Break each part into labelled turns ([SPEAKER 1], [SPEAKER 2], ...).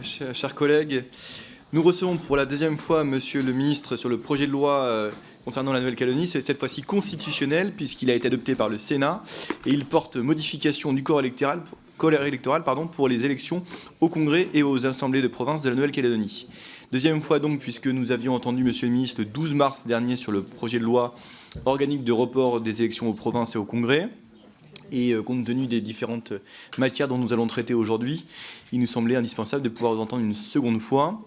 [SPEAKER 1] chers collègues. Nous recevons pour la deuxième fois Monsieur le ministre sur le projet de loi concernant la Nouvelle-Calédonie. C'est cette fois-ci constitutionnel puisqu'il a été adopté par le Sénat et il porte modification du corps électoral pour les élections au Congrès et aux assemblées de province de la Nouvelle-Calédonie. Deuxième fois donc, puisque nous avions entendu Monsieur le ministre le 12 mars dernier sur le projet de loi organique de report des élections aux provinces et au Congrès. Et compte tenu des différentes matières dont nous allons traiter aujourd'hui, il nous semblait indispensable de pouvoir vous entendre une seconde fois.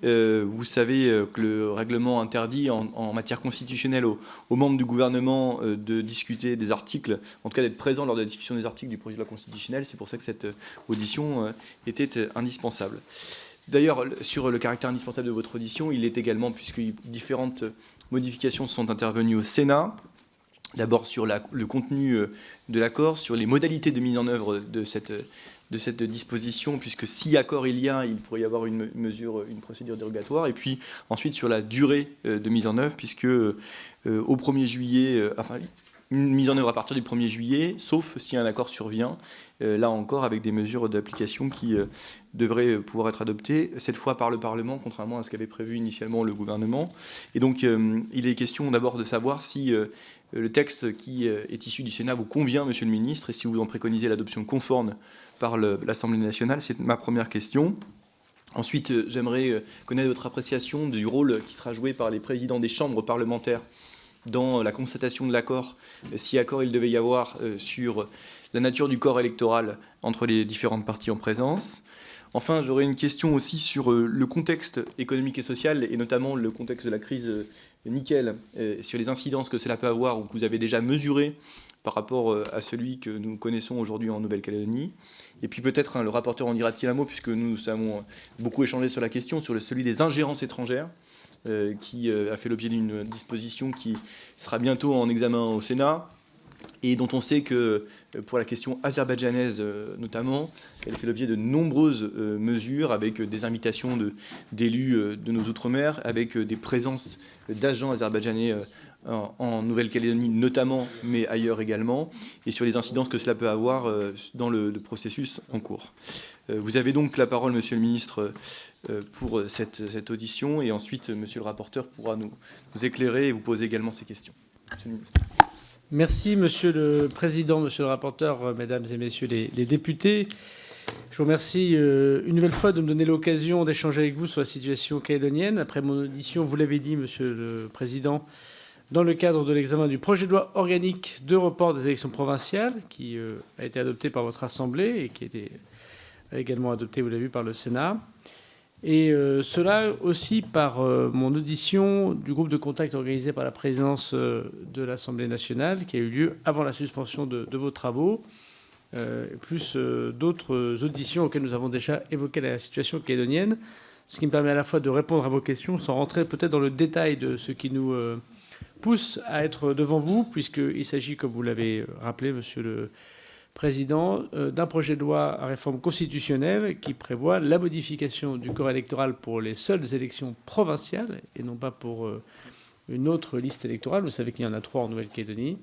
[SPEAKER 1] Vous savez que le règlement interdit en matière constitutionnelle aux membres du gouvernement de discuter des articles, en tout cas d'être présents lors de la discussion des articles du projet de loi constitutionnelle. C'est pour ça que cette audition était indispensable. D'ailleurs, sur le caractère indispensable de votre audition, il est également, puisque différentes modifications sont intervenues au Sénat. D'abord sur le contenu de l'accord, sur les modalités de mise en œuvre de cette disposition, puisque si accord il pourrait y avoir une procédure dérogatoire, et puis ensuite sur la durée de mise en œuvre, puisque au 1er juillet, une mise en œuvre à partir du 1er juillet, sauf si un accord survient, là encore avec des mesures d'application qui devraient pouvoir être adoptées, cette fois par le Parlement, contrairement à ce qu'avait prévu initialement le gouvernement. Et donc il est question d'abord de savoir si le texte qui est issu du Sénat vous convient, Monsieur le ministre, et si vous en préconisez l'adoption conforme par l'Assemblée nationale. C'est ma première question. Ensuite, j'aimerais connaître votre appréciation du rôle qui sera joué par les présidents des chambres parlementaires dans la constatation de l'accord, si accord il devait y avoir sur la nature du corps électoral entre les différentes parties en présence. Enfin, j'aurais une question aussi sur le contexte économique et social, et notamment le contexte de la crise nickel, sur les incidences que cela peut avoir ou que vous avez déjà mesurées par rapport à celui que nous connaissons aujourd'hui en Nouvelle-Calédonie. Et puis peut-être le rapporteur en dira-t-il un mot, puisque nous avons beaucoup échangé sur la question, sur celui des ingérences étrangères, qui a fait l'objet d'une disposition qui sera bientôt en examen au Sénat, et dont on sait que, pour la question azerbaïdjanaise notamment, elle fait l'objet de nombreuses mesures, avec des invitations d'élus de nos Outre-mer, avec des présences d'agents azerbaïdjanais en Nouvelle-Calédonie notamment, mais ailleurs également, et sur les incidences que cela peut avoir dans le processus en cours. Vous avez donc la parole, Monsieur le ministre, pour cette audition, et ensuite, Monsieur le rapporteur pourra nous éclairer et vous poser également ces questions. Monsieur le ministre.
[SPEAKER 2] Merci, Monsieur le Président, Monsieur le rapporteur, Mesdames et Messieurs les députés. Je vous remercie une nouvelle fois de me donner l'occasion d'échanger avec vous sur la situation calédonienne. Après mon audition, vous l'avez dit, Monsieur le Président, dans le cadre de l'examen du projet de loi organique de report des élections provinciales, qui a été adopté par votre Assemblée et qui a été également adopté, vous l'avez vu, par le Sénat. Et cela aussi par mon audition du groupe de contact organisé par la présidence de l'Assemblée nationale, qui a eu lieu avant la suspension de vos travaux, plus d'autres auditions auxquelles nous avons déjà évoqué la situation calédonienne, ce qui me permet à la fois de répondre à vos questions sans rentrer peut-être dans le détail de ce qui nous pousse à être devant vous, puisqu'il s'agit, comme vous l'avez rappelé, Monsieur le Président, d'un projet de loi à réforme constitutionnelle qui prévoit la modification du corps électoral pour les seules élections provinciales et non pas pour une autre liste électorale. Vous savez qu'il y en a 3 en Nouvelle-Calédonie.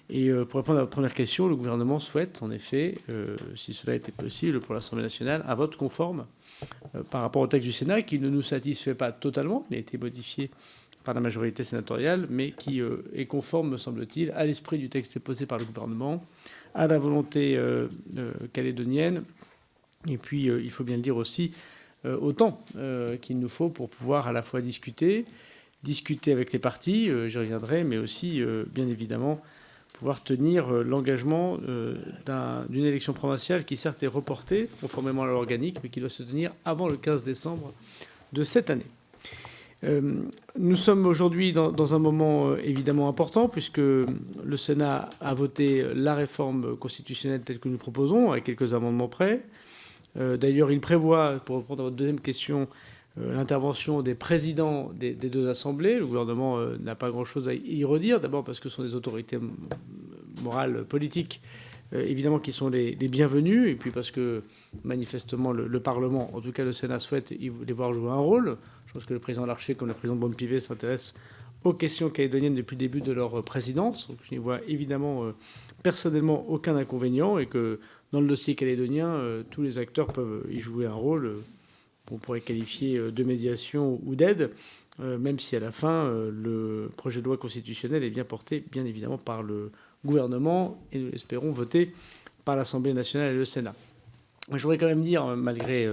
[SPEAKER 2] Et pour répondre à votre première question, le gouvernement souhaite, en effet, si cela était possible pour l'Assemblée nationale, un vote conforme par rapport au texte du Sénat qui ne nous satisfait pas totalement. Il a été modifié par la majorité sénatoriale, mais qui est conforme, me semble-t-il, à l'esprit du texte déposé par le gouvernement, à la volonté calédonienne, et puis, il faut bien le dire aussi, au temps qu'il nous faut pour pouvoir à la fois discuter avec les partis, j'y reviendrai, mais aussi, bien évidemment, pouvoir tenir l'engagement d'une élection provinciale qui, certes, est reportée, conformément à l'organique, mais qui doit se tenir avant le 15 décembre de cette année. Nous sommes aujourd'hui dans un moment évidemment important, puisque le Sénat a voté la réforme constitutionnelle telle que nous proposons, avec quelques amendements près. D'ailleurs, il prévoit, pour répondre à votre deuxième question, l'intervention des présidents des 2 assemblées. Le gouvernement n'a pas grand-chose à y redire, d'abord parce que ce sont des autorités morales, politiques, évidemment, qui sont les bienvenus, et puis parce que, manifestement, le Parlement, en tout cas le Sénat, souhaite les voir jouer un rôle. Je pense que le président Larcher, comme le président Bonne-Pivet, s'intéresse aux questions calédoniennes depuis le début de leur présidence. Donc je n'y vois évidemment personnellement aucun inconvénient, et que dans le dossier calédonien, tous les acteurs peuvent y jouer un rôle, qu'on pourrait qualifier de médiation ou d'aide, même si à la fin, le projet de loi constitutionnelle est bien porté, bien évidemment, par le gouvernement et nous l'espérons voté par l'Assemblée nationale et le Sénat. Je voudrais quand même dire, malgré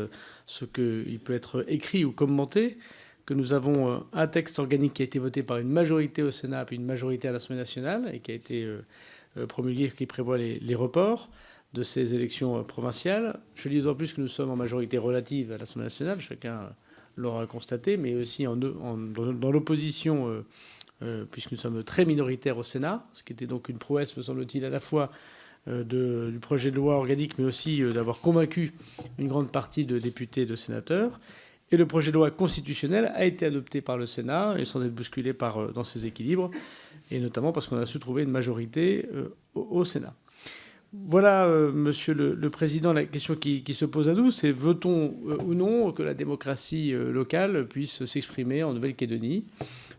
[SPEAKER 2] ce qu'il peut être écrit ou commenté, que nous avons un texte organique qui a été voté par une majorité au Sénat puis une majorité à l'Assemblée nationale et qui a été promulgué, qui prévoit les reports de ces élections provinciales. Je dis d'autant plus que nous sommes en majorité relative à l'Assemblée nationale, chacun l'aura constaté, mais aussi dans l'opposition, puisque nous sommes très minoritaires au Sénat, ce qui était donc une prouesse, me semble-t-il, à la fois du projet de loi organique, mais aussi d'avoir convaincu une grande partie de députés et de sénateurs. Et le projet de loi constitutionnel a été adopté par le Sénat, et sans être bousculé dans ses équilibres, et notamment parce qu'on a su trouver une majorité au Sénat. Voilà, Monsieur le Président, la question qui se pose à nous, c'est veut-on ou non que la démocratie locale puisse s'exprimer en Nouvelle-Calédonie,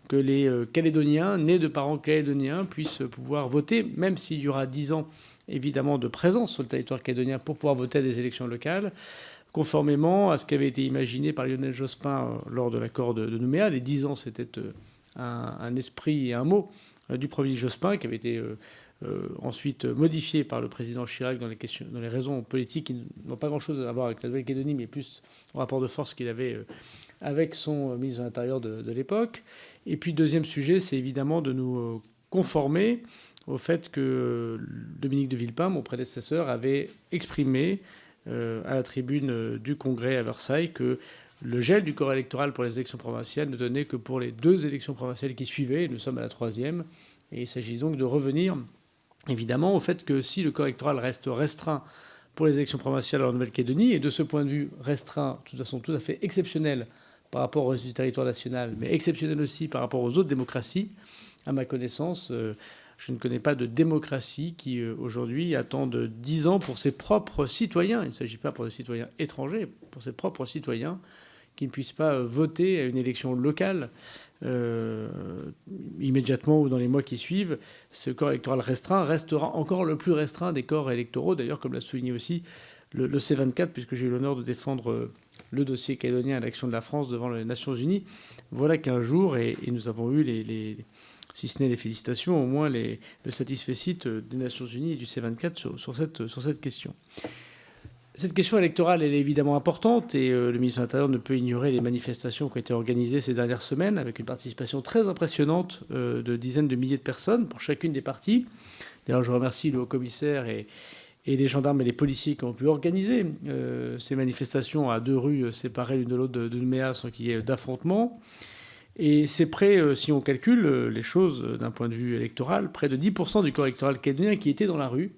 [SPEAKER 2] que les Calédoniens, nés de parents calédoniens, puissent pouvoir voter, même s'il y aura 10 ans, évidemment, de présence sur le territoire calédonien pour pouvoir voter à des élections locales, conformément à ce qui avait été imaginé par Lionel Jospin lors de l'accord de Nouméa. Les 10 ans, c'était un esprit et un mot du premier Jospin qui avait été ensuite modifié par le président Chirac dans les raisons politiques qui n'ont pas grand-chose à voir avec la Nouvelle-Calédonie, mais plus au rapport de force qu'il avait avec son ministre de l'Intérieur de l'époque. Et puis, deuxième sujet, c'est évidemment de nous conformer au fait que Dominique de Villepin, mon prédécesseur, avait exprimé à la tribune du Congrès à Versailles que le gel du corps électoral pour les élections provinciales ne donnait que pour les 2 élections provinciales qui suivaient. Nous sommes à la 3e. Et il s'agit donc de revenir, évidemment, au fait que si le corps électoral reste restreint pour les élections provinciales en Nouvelle-Calédonie, et de ce point de vue restreint, de toute façon tout à fait exceptionnel par rapport au reste du territoire national, mais exceptionnel aussi par rapport aux autres démocraties, à ma connaissance, je ne connais pas de démocratie qui, aujourd'hui, attende 10 ans pour ses propres citoyens. Il ne s'agit pas pour des citoyens étrangers, pour ses propres citoyens, qui ne puissent pas voter à une élection locale immédiatement ou dans les mois qui suivent. Ce corps électoral restreint restera encore le plus restreint des corps électoraux, d'ailleurs, comme l'a souligné aussi le C24, puisque j'ai eu l'honneur de défendre le dossier calédonien à l'action de la France devant les Nations Unies. Voilà qu'un jour, et nous avons eu si ce n'est les félicitations, au moins le satisfecit des Nations Unies et du C24 sur cette question. Cette question électorale, elle est évidemment importante et le ministre de l'Intérieur ne peut ignorer les manifestations qui ont été organisées ces dernières semaines avec une participation très impressionnante de dizaines de milliers de personnes pour chacune des parties. D'ailleurs, je remercie le haut-commissaire et les gendarmes et les policiers qui ont pu organiser ces manifestations à 2 rues séparées l'une de l'autre de Nouméa sans qu'il y ait d'affrontement. Et c'est près, si on calcule les choses d'un point de vue électoral, près de 10% du corps électoral calédonien qui était dans la rue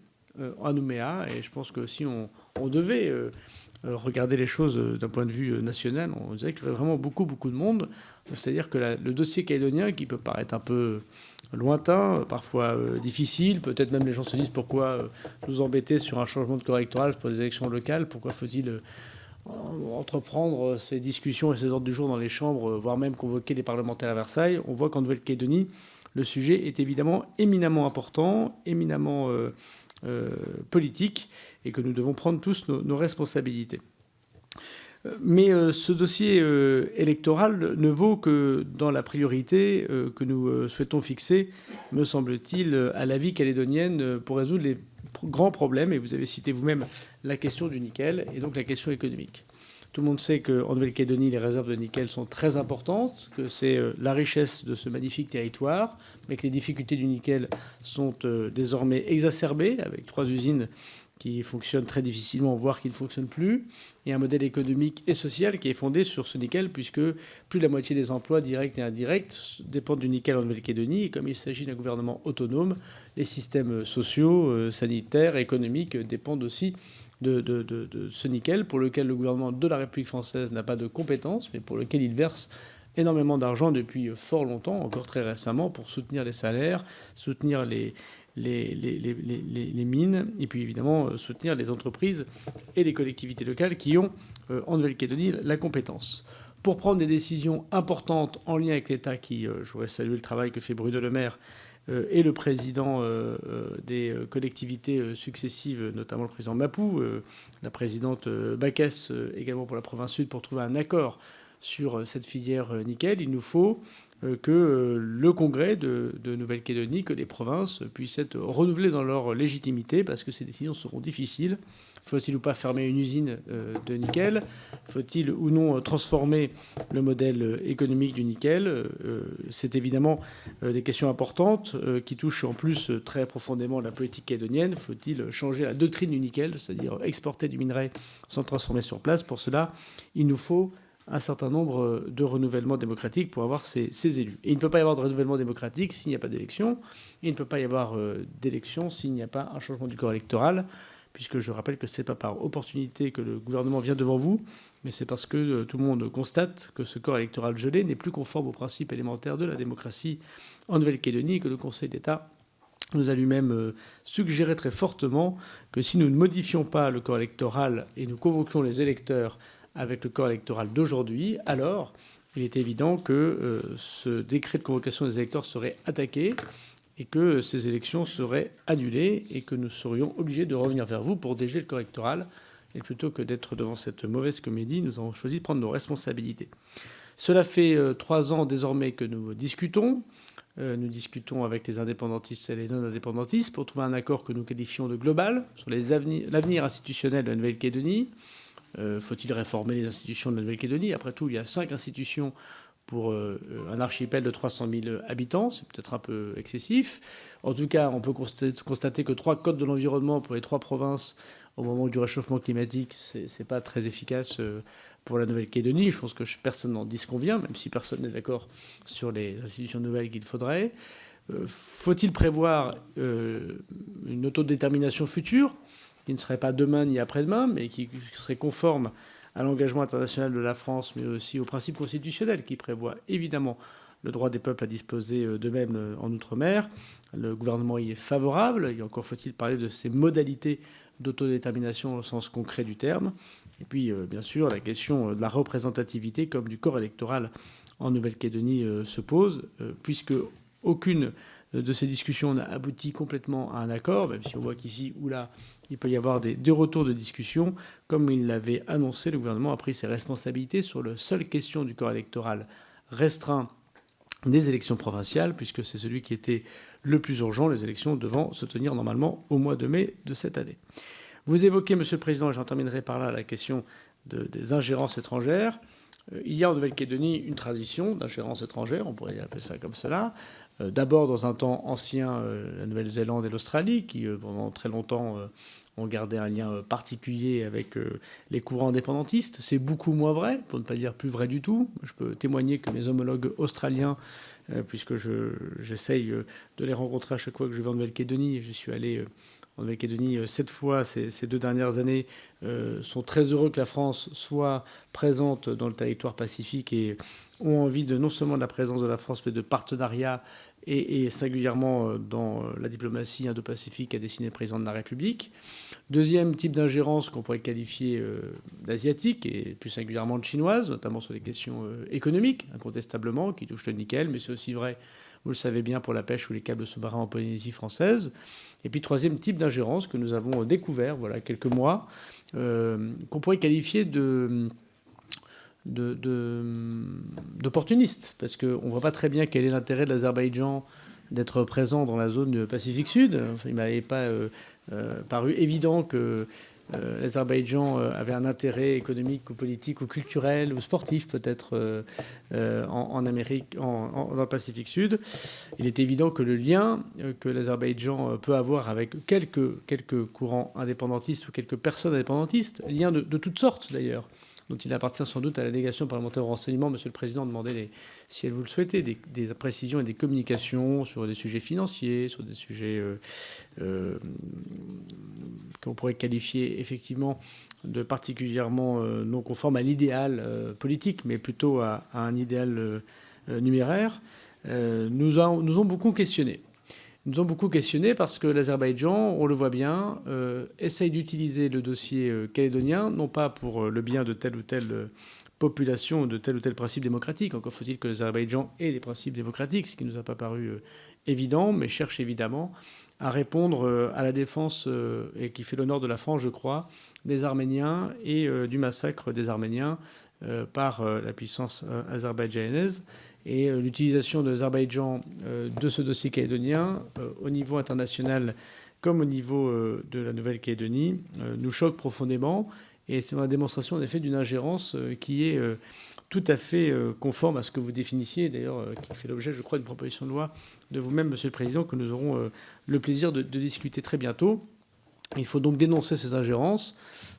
[SPEAKER 2] à Nouméa. Et je pense que si on devait regarder les choses d'un point de vue national, on dirait qu'il y aurait vraiment beaucoup de monde. C'est-à-dire que le dossier calédonien, qui peut paraître un peu lointain, parfois difficile, peut-être même les gens se disent pourquoi nous embêter sur un changement de corps électoral pour les élections locales, pourquoi faut-il entreprendre ces discussions et ces ordres du jour dans les chambres, voire même convoquer les parlementaires à Versailles. On voit qu'en Nouvelle-Calédonie, le sujet est évidemment éminemment important, éminemment politique, et que nous devons prendre tous nos responsabilités. Mais ce dossier électoral ne vaut que dans la priorité que nous souhaitons fixer, me semble-t-il, à la vie calédonienne pour résoudre les grands problèmes. Et vous avez cité vous-même la question du nickel et donc la question économique. Tout le monde sait qu'en Nouvelle-Calédonie, les réserves de nickel sont très importantes, que c'est la richesse de ce magnifique territoire, mais que les difficultés du nickel sont désormais exacerbées avec 3 usines qui fonctionnent très difficilement, voire qui ne fonctionnent plus, et un modèle économique et social qui est fondé sur ce nickel, puisque plus de la moitié des emplois directs et indirects dépendent du nickel en Nouvelle-Calédonie, et comme il s'agit d'un gouvernement autonome, les systèmes sociaux, sanitaires, économiques dépendent aussi de ce nickel, pour lequel le gouvernement de la République française n'a pas de compétences, mais pour lequel il verse énormément d'argent depuis fort longtemps, encore très récemment, pour soutenir les salaires, soutenir les mines, et puis évidemment soutenir les entreprises et les collectivités locales qui ont en Nouvelle-Calédonie la compétence. Pour prendre des décisions importantes en lien avec l'État, je voudrais saluer le travail que fait Bruno Le Maire et le président des collectivités successives, notamment le président Mapou, la présidente Baquès également pour la province sud, pour trouver un accord sur cette filière nickel. Il nous faut que le Congrès de Nouvelle-Calédonie, que les provinces puissent être renouvelées dans leur légitimité, parce que ces décisions seront difficiles. Faut-il ou pas fermer une usine de nickel? Faut-il ou non transformer le modèle économique du nickel? C'est évidemment des questions importantes qui touchent en plus très profondément la politique calédonienne. Faut-il changer la doctrine du nickel, c'est-à-dire exporter du minerai sans transformer sur place? Pour cela, il nous faut un certain nombre de renouvellements démocratiques pour avoir ces élus. Et il ne peut pas y avoir de renouvellement démocratique s'il n'y a pas d'élection. Il ne peut pas y avoir d'élection s'il n'y a pas un changement du corps électoral, puisque je rappelle que ce n'est pas par opportunité que le gouvernement vient devant vous, mais c'est parce que tout le monde constate que ce corps électoral gelé n'est plus conforme aux principes élémentaires de la démocratie en Nouvelle-Calédonie, et que le Conseil d'État nous a lui-même suggéré très fortement que si nous ne modifions pas le corps électoral et nous convoquions les électeurs avec le corps électoral d'aujourd'hui, alors il est évident que ce décret de convocation des électeurs serait attaqué et que ces élections seraient annulées et que nous serions obligés de revenir vers vous pour dégeler le corps électoral. Et plutôt que d'être devant cette mauvaise comédie, nous avons choisi de prendre nos responsabilités. Cela fait 3 ans désormais que nous discutons. Nous discutons avec les indépendantistes et les non-indépendantistes pour trouver un accord que nous qualifions de global sur l'avenir institutionnel de la Nouvelle-Calédonie. Faut-il réformer les institutions de la Nouvelle-Calédonie? Après tout, il y a 5 institutions pour un archipel de 300 000 habitants. C'est peut-être un peu excessif. En tout cas, on peut constater que 3 codes de l'environnement pour les 3 provinces au moment du réchauffement climatique, c'est pas très efficace pour la Nouvelle-Calédonie. Je pense que personne n'en disconvient, même si personne n'est d'accord sur les institutions nouvelles qu'il faudrait. Faut-il prévoir une autodétermination future qui ne serait pas demain ni après-demain, mais qui serait conforme à l'engagement international de la France, mais aussi aux principes constitutionnels qui prévoient évidemment le droit des peuples à disposer d'eux-mêmes en Outre-mer? Le gouvernement y est favorable. Et encore faut-il parler de ces modalités d'autodétermination au sens concret du terme. Et puis, bien sûr, la question de la représentativité comme du corps électoral en Nouvelle-Calédonie se pose, puisque aucune de ces discussions n'a abouti complètement à un accord, même si on voit qu'ici ou là, il peut y avoir des retours de discussion. Comme il l'avait annoncé, le gouvernement a pris ses responsabilités sur la seule question du corps électoral restreint des élections provinciales, puisque c'est celui qui était le plus urgent, les élections devant se tenir normalement au mois de mai de cette année. Vous évoquez, Monsieur le Président, et j'en terminerai par là, la question des ingérences étrangères. Il y a en Nouvelle-Calédonie une tradition d'ingérence étrangère, on pourrait appeler ça comme cela. D'abord, dans un temps ancien, la Nouvelle-Zélande et l'Australie, qui pendant très longtemps ont gardé un lien particulier avec les courants indépendantistes. C'est beaucoup moins vrai, pour ne pas dire plus vrai du tout. Je peux témoigner que mes homologues australiens, puisque j'essaye de les rencontrer à chaque fois que je vais en Nouvelle-Calédonie, et je suis allé en Nouvelle-Calédonie 7 fois ces 2 dernières années, sont très heureux que la France soit présente dans le territoire pacifique et ont envie de non seulement de la présence de la France, mais de partenariat et singulièrement dans la diplomatie indo-pacifique qu'a dessiné le président de la République. Deuxième type d'ingérence qu'on pourrait qualifier d'asiatique et plus singulièrement de chinoise, notamment sur les questions économiques, incontestablement, qui touchent le nickel, mais c'est aussi vrai, vous le savez bien, pour la pêche ou les câbles sous-marins en Polynésie française. Et puis troisième type d'ingérence que nous avons découvert voilà quelques mois, qu'on pourrait qualifier d'opportuniste, parce qu'on ne voit pas très bien quel est l'intérêt de l'Azerbaïdjan d'être présent dans la zone du Pacifique Sud. Enfin, il ne m'avait pas paru évident que l'Azerbaïdjan avait un intérêt économique ou politique ou culturel ou sportif peut-être en Amérique, dans le Pacifique Sud. Il est évident que le lien que l'Azerbaïdjan peut avoir avec quelques courants indépendantistes ou quelques personnes indépendantistes, liens de toutes sortes d'ailleurs, dont il appartient sans doute à la délégation parlementaire au renseignement. Monsieur le Président, demandez, si vous le souhaitez, des précisions et des communications sur des sujets financiers, sur des sujets qu'on pourrait qualifier effectivement de particulièrement non conformes à l'idéal politique, mais plutôt à un idéal numéraire, nous ont beaucoup questionné. nous ont beaucoup questionné parce que l'Azerbaïdjan, on le voit bien, essaye d'utiliser le dossier calédonien, non pas pour le bien de telle ou telle population, de tel ou tel principe démocratique. Encore faut-il que l'Azerbaïdjan ait des principes démocratiques, ce qui ne nous a pas paru évident, mais cherche évidemment à répondre à la défense, et qui fait l'honneur de la France, je crois, des Arméniens et du massacre des Arméniens par la puissance azerbaïdjanaise. Et l'utilisation de l'Azerbaïdjan de ce dossier calédonien au niveau international comme au niveau de la Nouvelle-Calédonie nous choque profondément. Et c'est une démonstration en effet d'une ingérence qui est tout à fait conforme à ce que vous définissiez, d'ailleurs qui fait l'objet, je crois, d'une proposition de loi de vous-même, Monsieur le Président, que nous aurons le plaisir de discuter très bientôt. Il faut donc dénoncer ces ingérences.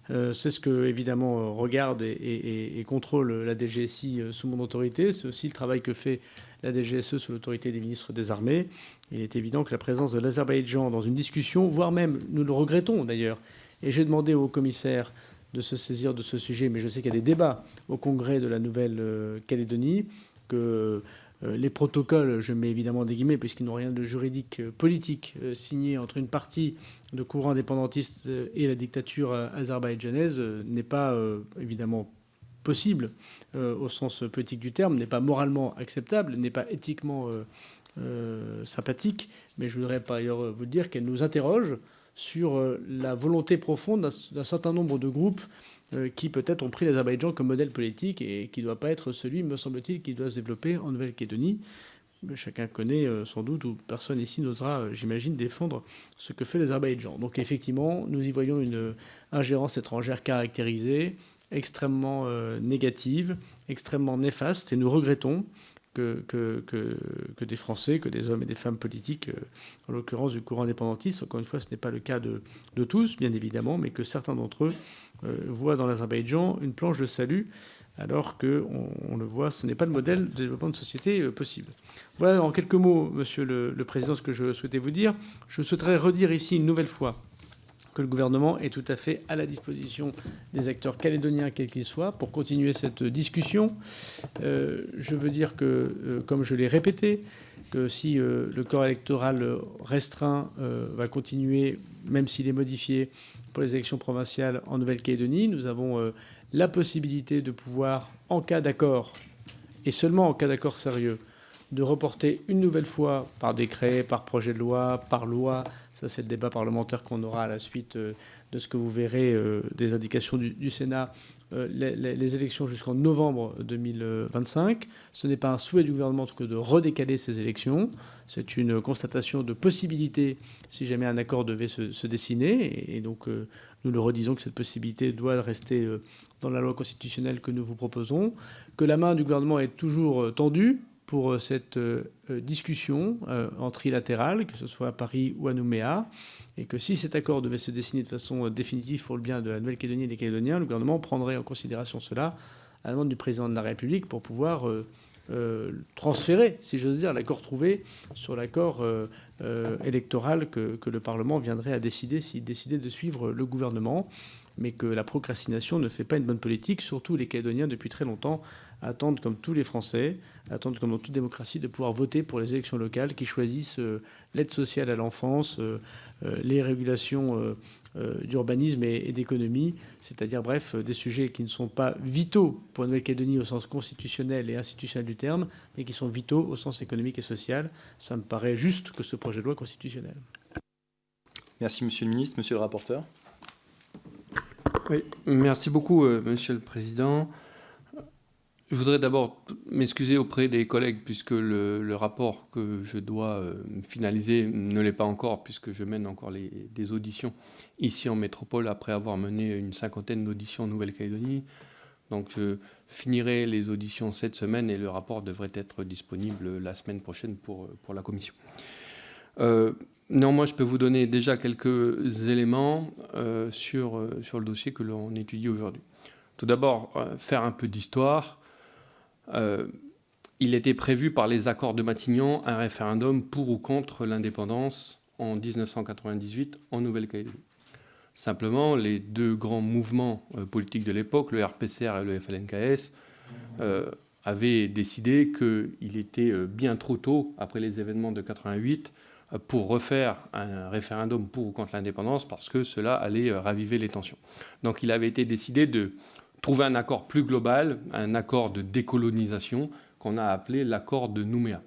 [SPEAKER 2] C'est ce que, évidemment, regarde et contrôle la DGSI sous mon autorité. C'est aussi le travail que fait la DGSE sous l'autorité des ministres des Armées. Il est évident que la présence de l'Azerbaïdjan dans une discussion, voire même, nous le regrettons d'ailleurs, et j'ai demandé au commissaire de se saisir de ce sujet, mais je sais qu'il y a des débats au Congrès de la Nouvelle-Calédonie, que les protocoles, je mets évidemment des guillemets, puisqu'ils n'ont rien de juridique politique signé entre une partie de courant indépendantiste et la dictature azerbaïdjanaise n'est pas évidemment possible au sens politique du terme, n'est pas moralement acceptable, n'est pas éthiquement sympathique, mais je voudrais par ailleurs vous dire qu'elle nous interroge sur la volonté profonde d'un certain nombre de groupes qui peut-être ont pris l'Azerbaïdjan comme modèle politique et qui ne doit pas être celui, me semble-t-il, qui doit se développer en Nouvelle-Calédonie. Chacun connaît sans doute, ou personne ici n'osera, j'imagine, défendre ce que fait l'Azerbaïdjan. Donc effectivement, nous y voyons une ingérence étrangère caractérisée, extrêmement négative, extrêmement néfaste, et nous regrettons que des Français, que des hommes et des femmes politiques, en l'occurrence du courant indépendantiste, encore une fois, ce n'est pas le cas de tous, bien évidemment, mais que certains d'entre eux voient dans l'Azerbaïdjan une planche de salut, alors qu'on le voit, ce n'est pas le modèle de développement de société possible. Voilà en quelques mots, Monsieur le Président, ce que je souhaitais vous dire. Je souhaiterais redire ici une nouvelle fois que le gouvernement est tout à fait à la disposition des acteurs calédoniens, quels qu'ils soient, pour continuer cette discussion. Je veux dire que, comme je l'ai répété, que si le corps électoral restreint va continuer, même s'il est modifié pour les élections provinciales en Nouvelle-Calédonie, nous avons la possibilité de pouvoir, en cas d'accord, et seulement en cas d'accord sérieux, de reporter une nouvelle fois par décret, par projet de loi, par loi. Ça, c'est le débat parlementaire qu'on aura à la suite de ce que vous verrez des indications du Sénat, les élections jusqu'en novembre 2025. Ce n'est pas un souhait du gouvernement que de redécaler ces élections. C'est une constatation de possibilité si jamais un accord devait se dessiner. Et donc, nous le redisons que cette possibilité doit rester dans la loi constitutionnelle que nous vous proposons, que la main du gouvernement est toujours tendue pour cette discussion en trilatérale, que ce soit à Paris ou à Nouméa, et que si cet accord devait se dessiner de façon définitive pour le bien de la Nouvelle-Calédonie et des Calédoniens, le gouvernement prendrait en considération cela à la demande du président de la République pour pouvoir transférer, si j'ose dire, l'accord trouvé sur l'accord électoral que le Parlement viendrait à décider s'il décidait de suivre le gouvernement, mais que la procrastination ne fait pas une bonne politique. Surtout les Calédoniens, depuis très longtemps, attendent, comme tous les Français, attendent comme dans toute démocratie, de pouvoir voter pour les élections locales qui choisissent l'aide sociale à l'enfance, les régulations d'urbanisme et d'économie, c'est-à-dire, bref, des sujets qui ne sont pas vitaux pour la Nouvelle-Calédonie au sens constitutionnel et institutionnel du terme, mais qui sont vitaux au sens économique et social. Ça me paraît juste que ce projet de loi constitutionnel.
[SPEAKER 1] Merci, Monsieur le Ministre. Monsieur le rapporteur.
[SPEAKER 3] Oui, merci beaucoup, Monsieur le Président. Je voudrais d'abord m'excuser auprès des collègues puisque le rapport que je dois finaliser ne l'est pas encore, puisque je mène encore des auditions ici en métropole après avoir mené une 50aine d'auditions en Nouvelle-Calédonie. Donc je finirai les auditions cette semaine et le rapport devrait être disponible la semaine prochaine pour la commission. Néanmoins, je peux vous donner déjà quelques éléments sur le dossier que l'on étudie aujourd'hui. Tout d'abord, faire un peu d'histoire. Il était prévu par les accords de Matignon un référendum pour ou contre l'indépendance en 1998 en Nouvelle-Calédonie. Simplement, les deux grands mouvements politiques de l'époque, le RPCR et le FLNKS, avaient décidé qu'il était bien trop tôt, après les événements de 88, pour refaire un référendum pour ou contre l'indépendance parce que cela allait raviver les tensions. Donc il avait été décidé de trouver un accord plus global, un accord de décolonisation qu'on a appelé l'accord de Nouméa.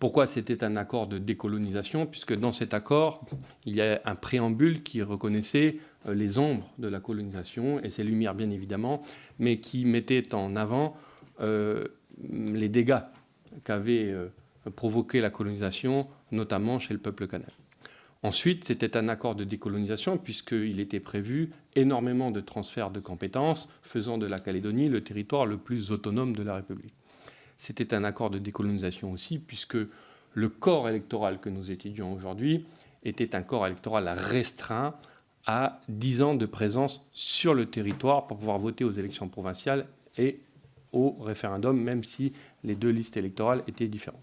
[SPEAKER 3] Pourquoi c'était un accord de décolonisation? Puisque dans cet accord, il y a un préambule qui reconnaissait les ombres de la colonisation et ses lumières bien évidemment, mais qui mettait en avant les dégâts qu'avait provoqué la colonisation, notamment chez le peuple kanak. Ensuite, c'était un accord de décolonisation puisqu'il était prévu énormément de transferts de compétences, faisant de la Calédonie le territoire le plus autonome de la République. C'était un accord de décolonisation aussi puisque le corps électoral que nous étudions aujourd'hui était un corps électoral restreint à 10 ans de présence sur le territoire pour pouvoir voter aux élections provinciales et au référendum, même si les deux listes électorales étaient différentes.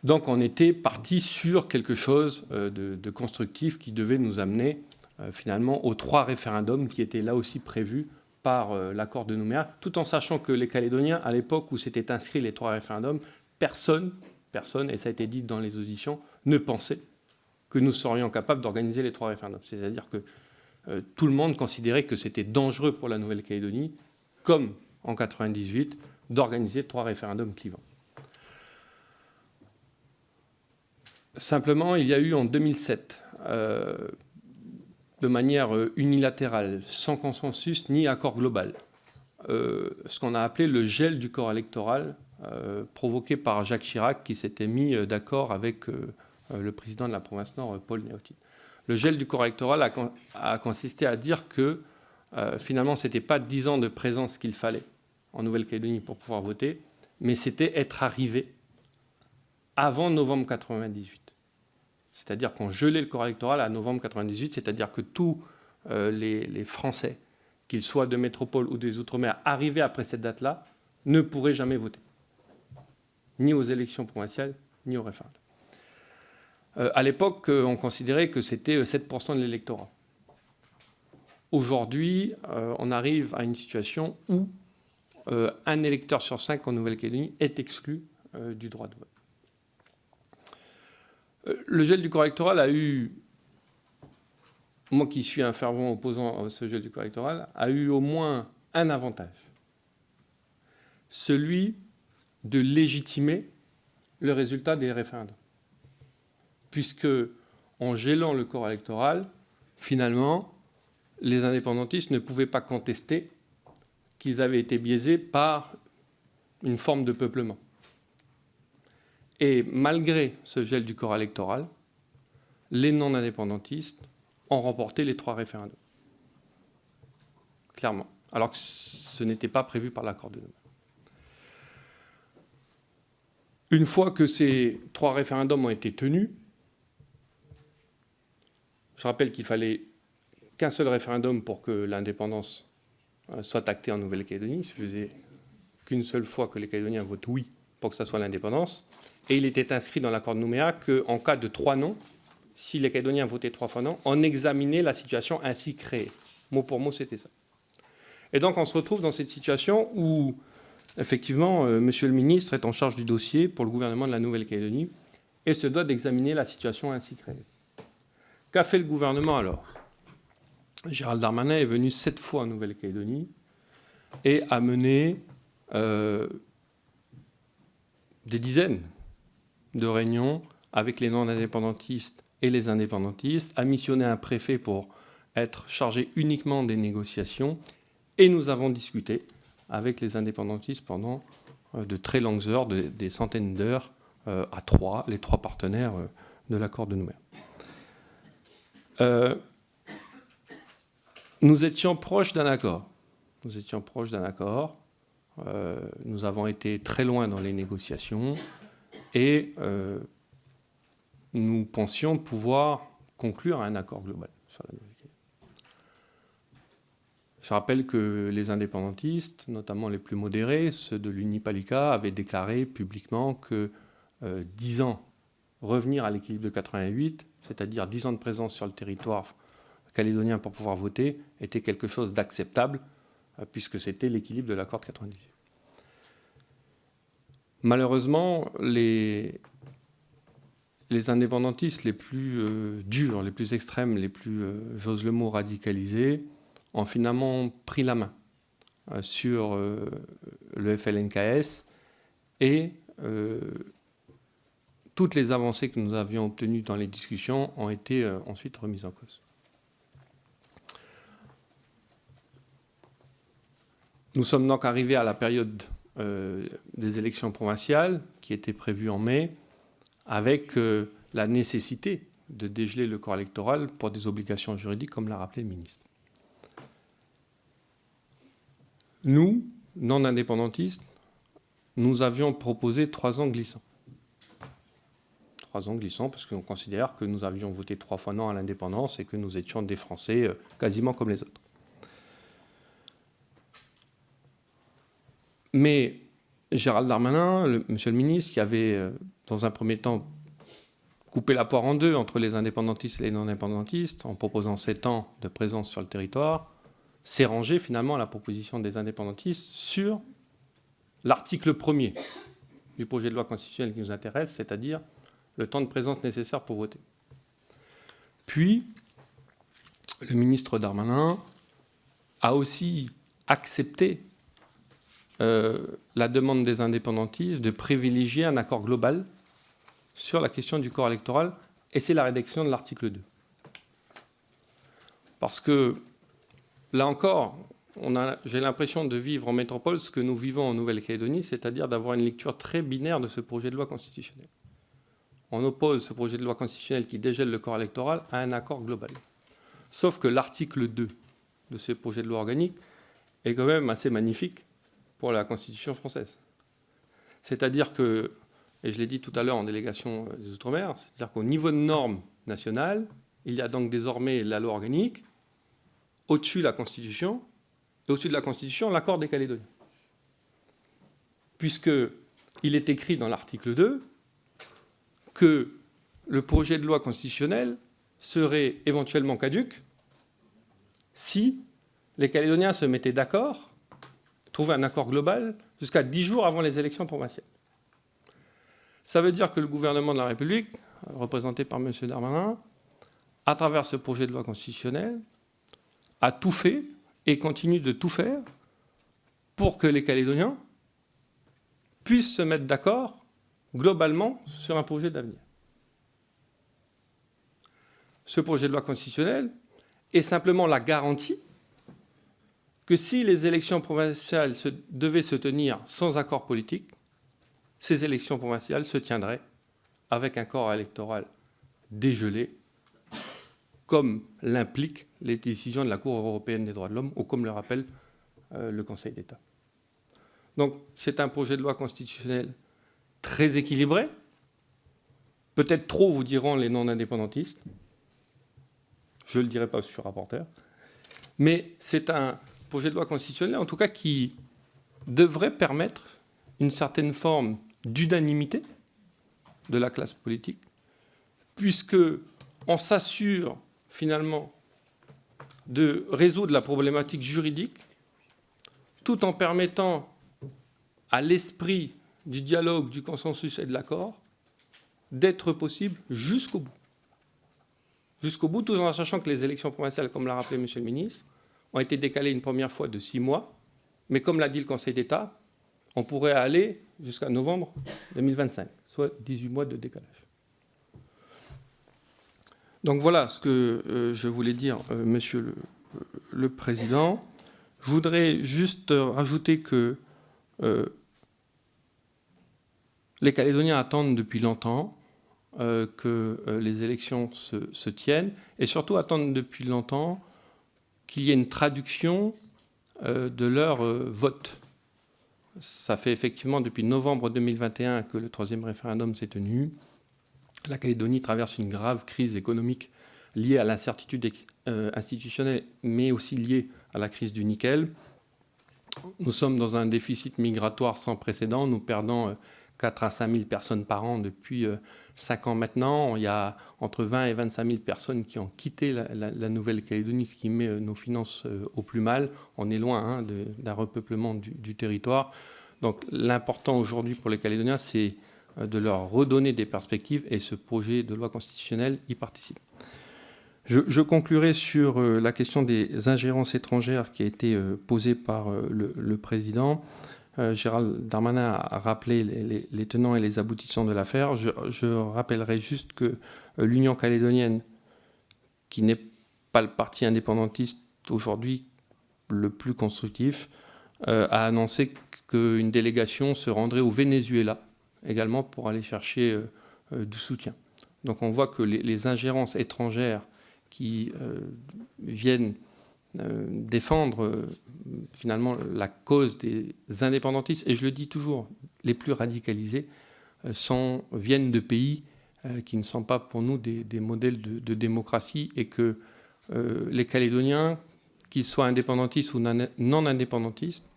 [SPEAKER 3] Donc on était parti sur quelque chose de constructif qui devait nous amener finalement aux 3 référendums qui étaient là aussi prévus par l'accord de Nouméa, tout en sachant que les Calédoniens, à l'époque où s'étaient inscrits les 3 référendums, personne, et ça a été dit dans les auditions, ne pensait que nous serions capables d'organiser les 3 référendums. C'est-à-dire que tout le monde considérait que c'était dangereux pour la Nouvelle-Calédonie, comme en 1998, d'organiser 3 référendums clivants. Simplement, il y a eu en 2007, de manière unilatérale, sans consensus ni accord global, ce qu'on a appelé le gel du corps électoral provoqué par Jacques Chirac qui s'était mis d'accord avec le président de la province Nord, Paul Néotine. Le gel du corps électoral a consisté à dire que finalement, ce n'était pas 10 ans de présence qu'il fallait en Nouvelle-Calédonie pour pouvoir voter, mais c'était être arrivé avant novembre 1998. C'est-à-dire qu'on gelait le corps électoral à novembre 1998, c'est-à-dire que tous les Français, qu'ils soient de métropole ou des Outre-mer, arrivés après cette date-là, ne pourraient jamais voter. Ni aux élections provinciales, ni au référendum. À l'époque, on considérait que c'était 7% de l'électorat. Aujourd'hui, on arrive à une situation où un électeur sur 5 en Nouvelle-Calédonie est exclu du droit de vote. Le gel du corps électoral a eu, moi qui suis un fervent opposant à ce gel du corps électoral, a eu au moins un avantage. Celui de légitimer le résultat des référendums. Puisque, en gelant le corps électoral, finalement, les indépendantistes ne pouvaient pas contester qu'ils avaient été biaisés par une forme de peuplement. Et malgré ce gel du corps électoral, les non-indépendantistes ont remporté les 3 référendums. Clairement. Alors que ce n'était pas prévu par l'accord de Nouméa. Une fois que ces 3 référendums ont été tenus, je rappelle qu'il fallait qu'un seul référendum pour que l'indépendance soit actée en Nouvelle-Calédonie. Il suffisait qu'une seule fois que les Calédoniens votent oui pour que ça soit l'indépendance. Et il était inscrit dans l'accord de Nouméa qu'en cas de 3 non, si les Calédoniens votaient 3 fois non, on examinait la situation ainsi créée. Mot pour mot, c'était ça. Et donc on se retrouve dans cette situation où, effectivement, Monsieur le ministre est en charge du dossier pour le gouvernement de la Nouvelle-Calédonie et se doit d'examiner la situation ainsi créée. Qu'a fait le gouvernement alors? Gérald Darmanin est venu 7 fois en Nouvelle-Calédonie et a mené des dizaines de réunions avec les non-indépendantistes et les indépendantistes, a missionné un préfet pour être chargé uniquement des négociations, et nous avons discuté avec les indépendantistes pendant de très longues heures, des centaines d'heures, à 3, les 3 partenaires de l'accord de Nouméa. Nous étions proches d'un accord. Nous avons été très loin dans les négociations et nous pensions pouvoir conclure un accord global sur la Nouvelle-Calédonie. Je rappelle que les indépendantistes, notamment les plus modérés, ceux de l'Unipalika, avaient déclaré publiquement que 10 ans, revenir à l'équilibre de 88, c'est-à-dire 10 ans de présence sur le territoire calédonien pour pouvoir voter, était quelque chose d'acceptable, puisque c'était l'équilibre de l'accord de 98. Malheureusement, les les indépendantistes les plus durs, les plus extrêmes, les plus, j'ose le mot, radicalisés, ont finalement pris la main sur le FLNKS et toutes les avancées que nous avions obtenues dans les discussions ont été ensuite remises en cause. Nous sommes donc arrivés à la période des élections provinciales qui était prévue en mai, avec la nécessité de dégeler le corps électoral pour des obligations juridiques, comme l'a rappelé le ministre. Nous, non-indépendantistes, nous avions proposé 3 ans glissants. 3 ans glissants parce qu'on considère que nous avions voté 3 fois non à l'indépendance et que nous étions des Français quasiment comme les autres. Mais Gérald Darmanin, monsieur le ministre, qui avait, dans un premier temps, coupé la poire en deux entre les indépendantistes et les non-indépendantistes, en proposant 7 ans de présence sur le territoire, s'est rangé finalement à la proposition des indépendantistes sur l'article 1er du projet de loi constitutionnelle qui nous intéresse, c'est-à-dire le temps de présence nécessaire pour voter. Puis, le ministre Darmanin a aussi accepté la demande des indépendantistes de privilégier un accord global sur la question du corps électoral, et c'est la rédaction de l'article 2. Parce que, là encore, j'ai l'impression de vivre en métropole ce que nous vivons en Nouvelle-Calédonie, c'est-à-dire d'avoir une lecture très binaire de ce projet de loi constitutionnel. On oppose ce projet de loi constitutionnel qui dégèle le corps électoral à un accord global. Sauf que l'article 2 de ce projet de loi organique est quand même assez magnifique pour la Constitution française. C'est-à-dire que, et je l'ai dit tout à l'heure en délégation des Outre-mer, c'est-à-dire qu'au niveau de normes nationales, il y a donc désormais la loi organique, au-dessus la Constitution, et au-dessus de la Constitution, l'accord des Calédoniens. Puisqu'il est écrit dans l'article 2 que le projet de loi constitutionnelle serait éventuellement caduc si les Calédoniens se mettaient d'accord, trouvaient un accord global jusqu'à 10 jours avant les élections provinciales. Ça veut dire que le gouvernement de la République, représenté par M. Darmanin, à travers ce projet de loi constitutionnel, a tout fait et continue de tout faire pour que les Calédoniens puissent se mettre d'accord globalement sur un projet d'avenir. Ce projet de loi constitutionnel est simplement la garantie que si les élections provinciales devaient se tenir sans accord politique, ces élections provinciales se tiendraient avec un corps électoral dégelé, comme l'impliquent les décisions de la Cour européenne des droits de l'homme ou comme le rappelle le Conseil d'État. Donc c'est un projet de loi constitutionnel très équilibré, peut-être trop, vous diront les non-indépendantistes, je ne le dirai pas, je suis rapporteur, mais c'est un projet de loi constitutionnel, en tout cas, qui devrait permettre une certaine forme d'unanimité de la classe politique, puisqu'on s'assure finalement de résoudre la problématique juridique tout en permettant à l'esprit du dialogue, du consensus et de l'accord d'être possible jusqu'au bout. Jusqu'au bout, tout en sachant que les élections provinciales, comme l'a rappelé M. le ministre, ont été décalées une première fois de 6 mois, mais comme l'a dit le Conseil d'État, on pourrait aller jusqu'à novembre 2025, soit 18 mois de décalage. Donc voilà ce que je voulais dire, Monsieur le Président. Je voudrais juste rajouter que les Calédoniens attendent depuis longtemps que les élections se tiennent, et surtout attendent depuis longtemps qu'il y ait une traduction de leur vote. Ça fait effectivement depuis novembre 2021 que le 3e référendum s'est tenu. La Calédonie traverse une grave crise économique liée à l'incertitude institutionnelle, mais aussi liée à la crise du nickel. Nous sommes dans un déficit migratoire sans précédent. Nous perdons 4 à 5 000 personnes par an depuis 5 ans maintenant. Il y a entre 20 et 25 000 personnes qui ont quitté la Nouvelle-Calédonie, ce qui met nos finances au plus mal. On est loin d'un repeuplement du territoire. Donc l'important aujourd'hui pour les Calédoniens, c'est de leur redonner des perspectives, et ce projet de loi constitutionnelle y participe. Je conclurai sur la question des ingérences étrangères qui a été posée par le président. Gérald Darmanin a rappelé les tenants et les aboutissants de l'affaire. Je rappellerai juste que l'Union calédonienne, qui n'est pas le parti indépendantiste aujourd'hui le plus constructif, a annoncé qu'une délégation se rendrait au Venezuela également pour aller chercher du soutien. Donc on voit que les ingérences étrangères qui viennent défendre finalement la cause des indépendantistes, et je le dis toujours, les plus radicalisés, viennent de pays qui ne sont pas pour nous des modèles de démocratie, et que les Calédoniens, qu'ils soient indépendantistes ou non indépendantistes,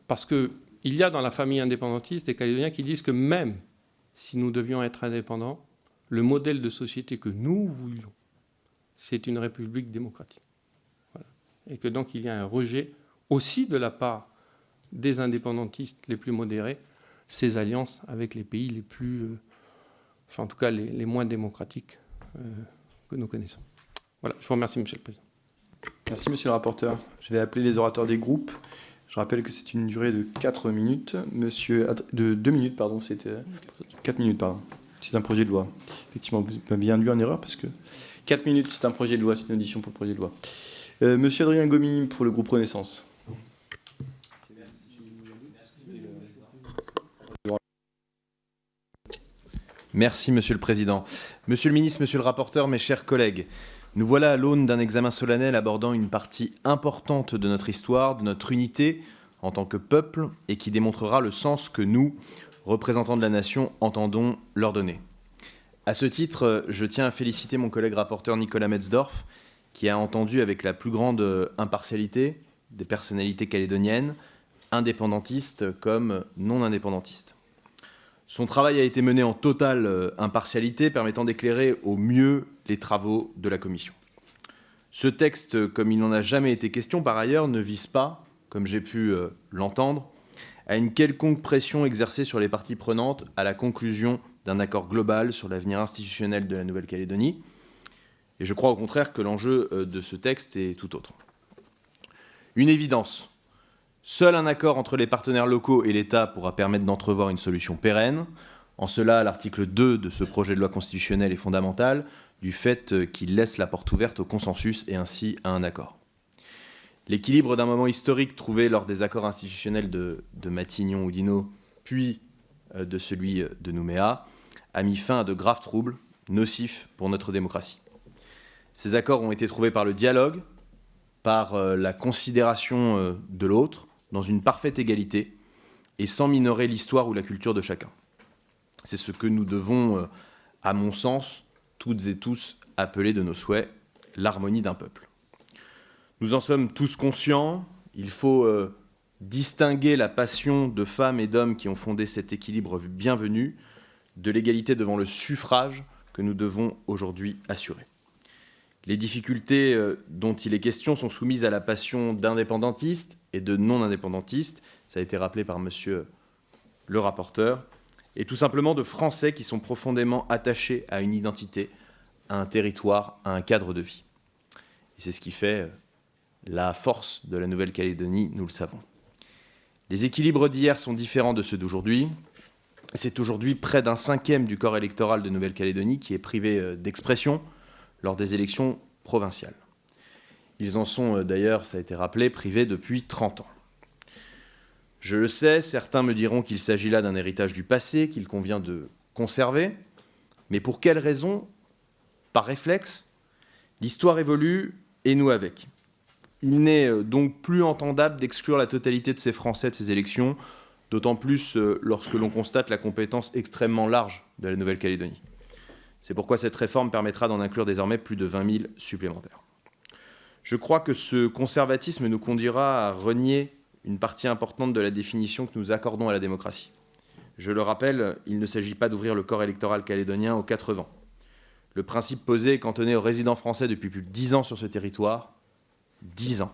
[SPEAKER 3] parce qu'il y a dans la famille indépendantiste des Calédoniens qui disent que même si nous devions être indépendants, le modèle de société que nous voulions, c'est une république démocratique. Voilà. Et que donc il y a un rejet aussi de la part des indépendantistes les plus modérés, ces alliances avec les pays les plus, enfin en tout cas les moins démocratiques que nous connaissons. Voilà, je vous remercie, Monsieur le Président.
[SPEAKER 1] Merci, Monsieur le rapporteur. Je vais appeler les orateurs des groupes. Je rappelle que c'est une durée de 4 minutes. De 2 minutes, pardon, c'était 4 minutes, pardon. C'est un projet de loi. Effectivement, vous m'avez bien lu en erreur parce que 4 minutes, c'est un projet de loi, c'est une audition pour le projet de loi. Monsieur Adrien Gomi pour le groupe Renaissance.
[SPEAKER 4] Merci, Monsieur le Président. Monsieur le Ministre, Monsieur le rapporteur, mes chers collègues, nous voilà à l'aune d'un examen solennel abordant une partie importante de notre histoire, de notre unité en tant que peuple, et qui démontrera le sens que nous, représentants de la nation, entendons leur donner. À ce titre, je tiens à féliciter mon collègue rapporteur Nicolas Metzdorf, qui a entendu avec la plus grande impartialité des personnalités calédoniennes, indépendantistes comme non indépendantistes. Son travail a été mené en totale impartialité, permettant d'éclairer au mieux les travaux de la Commission. Ce texte, comme il n'en a jamais été question par ailleurs, ne vise pas, comme j'ai pu l'entendre, à une quelconque pression exercée sur les parties prenantes à la conclusion d'un accord global sur l'avenir institutionnel de la Nouvelle-Calédonie. Et je crois au contraire que l'enjeu de ce texte est tout autre. Une évidence. Seul un accord entre les partenaires locaux et l'État pourra permettre d'entrevoir une solution pérenne. En cela, l'article 2 de ce projet de loi constitutionnelle est fondamental, du fait qu'il laisse la porte ouverte au consensus et ainsi à un accord. L'équilibre d'un moment historique trouvé lors des accords institutionnels de Matignon-Oudinot, puis de celui de Nouméa, a mis fin à de graves troubles, nocifs pour notre démocratie. Ces accords ont été trouvés par le dialogue, par la considération de l'autre, dans une parfaite égalité, et sans minorer l'histoire ou la culture de chacun. C'est ce que nous devons, à mon sens, toutes et tous appeler de nos souhaits l'harmonie d'un peuple. Nous en sommes tous conscients, il faut distinguer la passion de femmes et d'hommes qui ont fondé cet équilibre bienvenu de l'égalité devant le suffrage que nous devons aujourd'hui assurer. Les difficultés dont il est question sont soumises à la passion d'indépendantistes et de non-indépendantistes, ça a été rappelé par monsieur le rapporteur, et tout simplement de Français qui sont profondément attachés à une identité, à un territoire, à un cadre de vie. Et c'est ce qui fait la force de la Nouvelle-Calédonie, nous le savons. Les équilibres d'hier sont différents de ceux d'aujourd'hui. C'est aujourd'hui près d'un cinquième du corps électoral de Nouvelle-Calédonie qui est privé d'expression lors des élections provinciales. Ils en sont d'ailleurs, ça a été rappelé, privés depuis 30 ans. Je le sais, certains me diront qu'il s'agit là d'un héritage du passé, qu'il convient de conserver. Mais pour quelle raison? Par réflexe, l'histoire évolue et nous avec. Il n'est donc plus entendable d'exclure la totalité de ces Français de ces élections, d'autant plus lorsque l'on constate la compétence extrêmement large de la Nouvelle-Calédonie. C'est pourquoi cette réforme permettra d'en inclure désormais plus de 20 000 supplémentaires. Je crois que ce conservatisme nous conduira à renier une partie importante de la définition que nous accordons à la démocratie. Je le rappelle, il ne s'agit pas d'ouvrir le corps électoral calédonien aux 4 vents. Le principe posé est cantonné aux résidents français depuis plus de 10 ans sur ce territoire. 10 ans.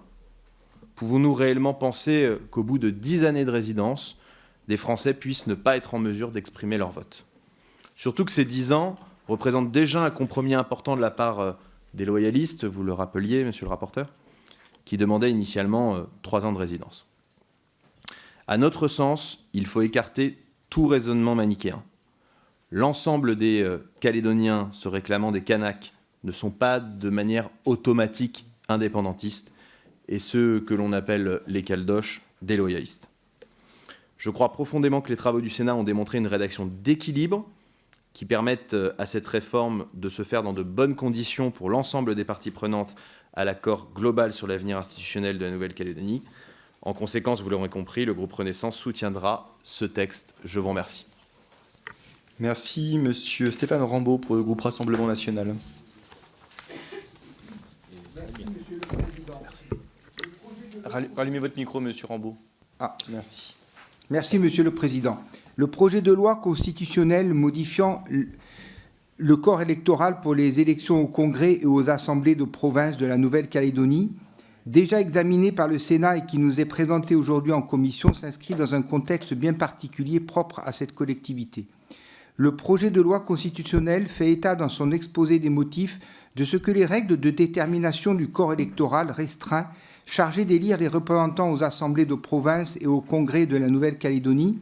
[SPEAKER 4] Pouvons-nous réellement penser qu'au bout de 10 années de résidence, des Français puissent ne pas être en mesure d'exprimer leur vote. Surtout que ces 10 ans représentent déjà un compromis important de la part des loyalistes, vous le rappeliez, monsieur le rapporteur, qui demandaient initialement 3 ans de résidence. À notre sens, il faut écarter tout raisonnement manichéen. L'ensemble des Calédoniens se réclamant des Kanaks ne sont pas de manière automatique indépendantistes, et ceux que l'on appelle les Caldoches, des loyalistes. Je crois profondément que les travaux du Sénat ont démontré une rédaction d'équilibre qui permettent à cette réforme de se faire dans de bonnes conditions pour l'ensemble des parties prenantes à l'accord global sur l'avenir institutionnel de la Nouvelle-Calédonie. En conséquence, vous l'aurez compris, le groupe Renaissance soutiendra ce texte. Je vous remercie.
[SPEAKER 1] Merci, monsieur Stéphane Rambaud, pour le groupe Rassemblement National. Rallumez votre micro, monsieur Rambaud.
[SPEAKER 5] Ah,
[SPEAKER 1] merci.
[SPEAKER 5] Merci, Monsieur le Président. Le projet de loi constitutionnelle modifiant le corps électoral pour les élections au Congrès et aux assemblées de province de la Nouvelle-Calédonie, déjà examiné par le Sénat et qui nous est présenté aujourd'hui en commission, s'inscrit dans un contexte bien particulier propre à cette collectivité. Le projet de loi constitutionnelle fait état dans son exposé des motifs de ce que les règles de détermination du corps électoral restreint chargées d'élire les représentants aux assemblées de province et au Congrès de la Nouvelle-Calédonie,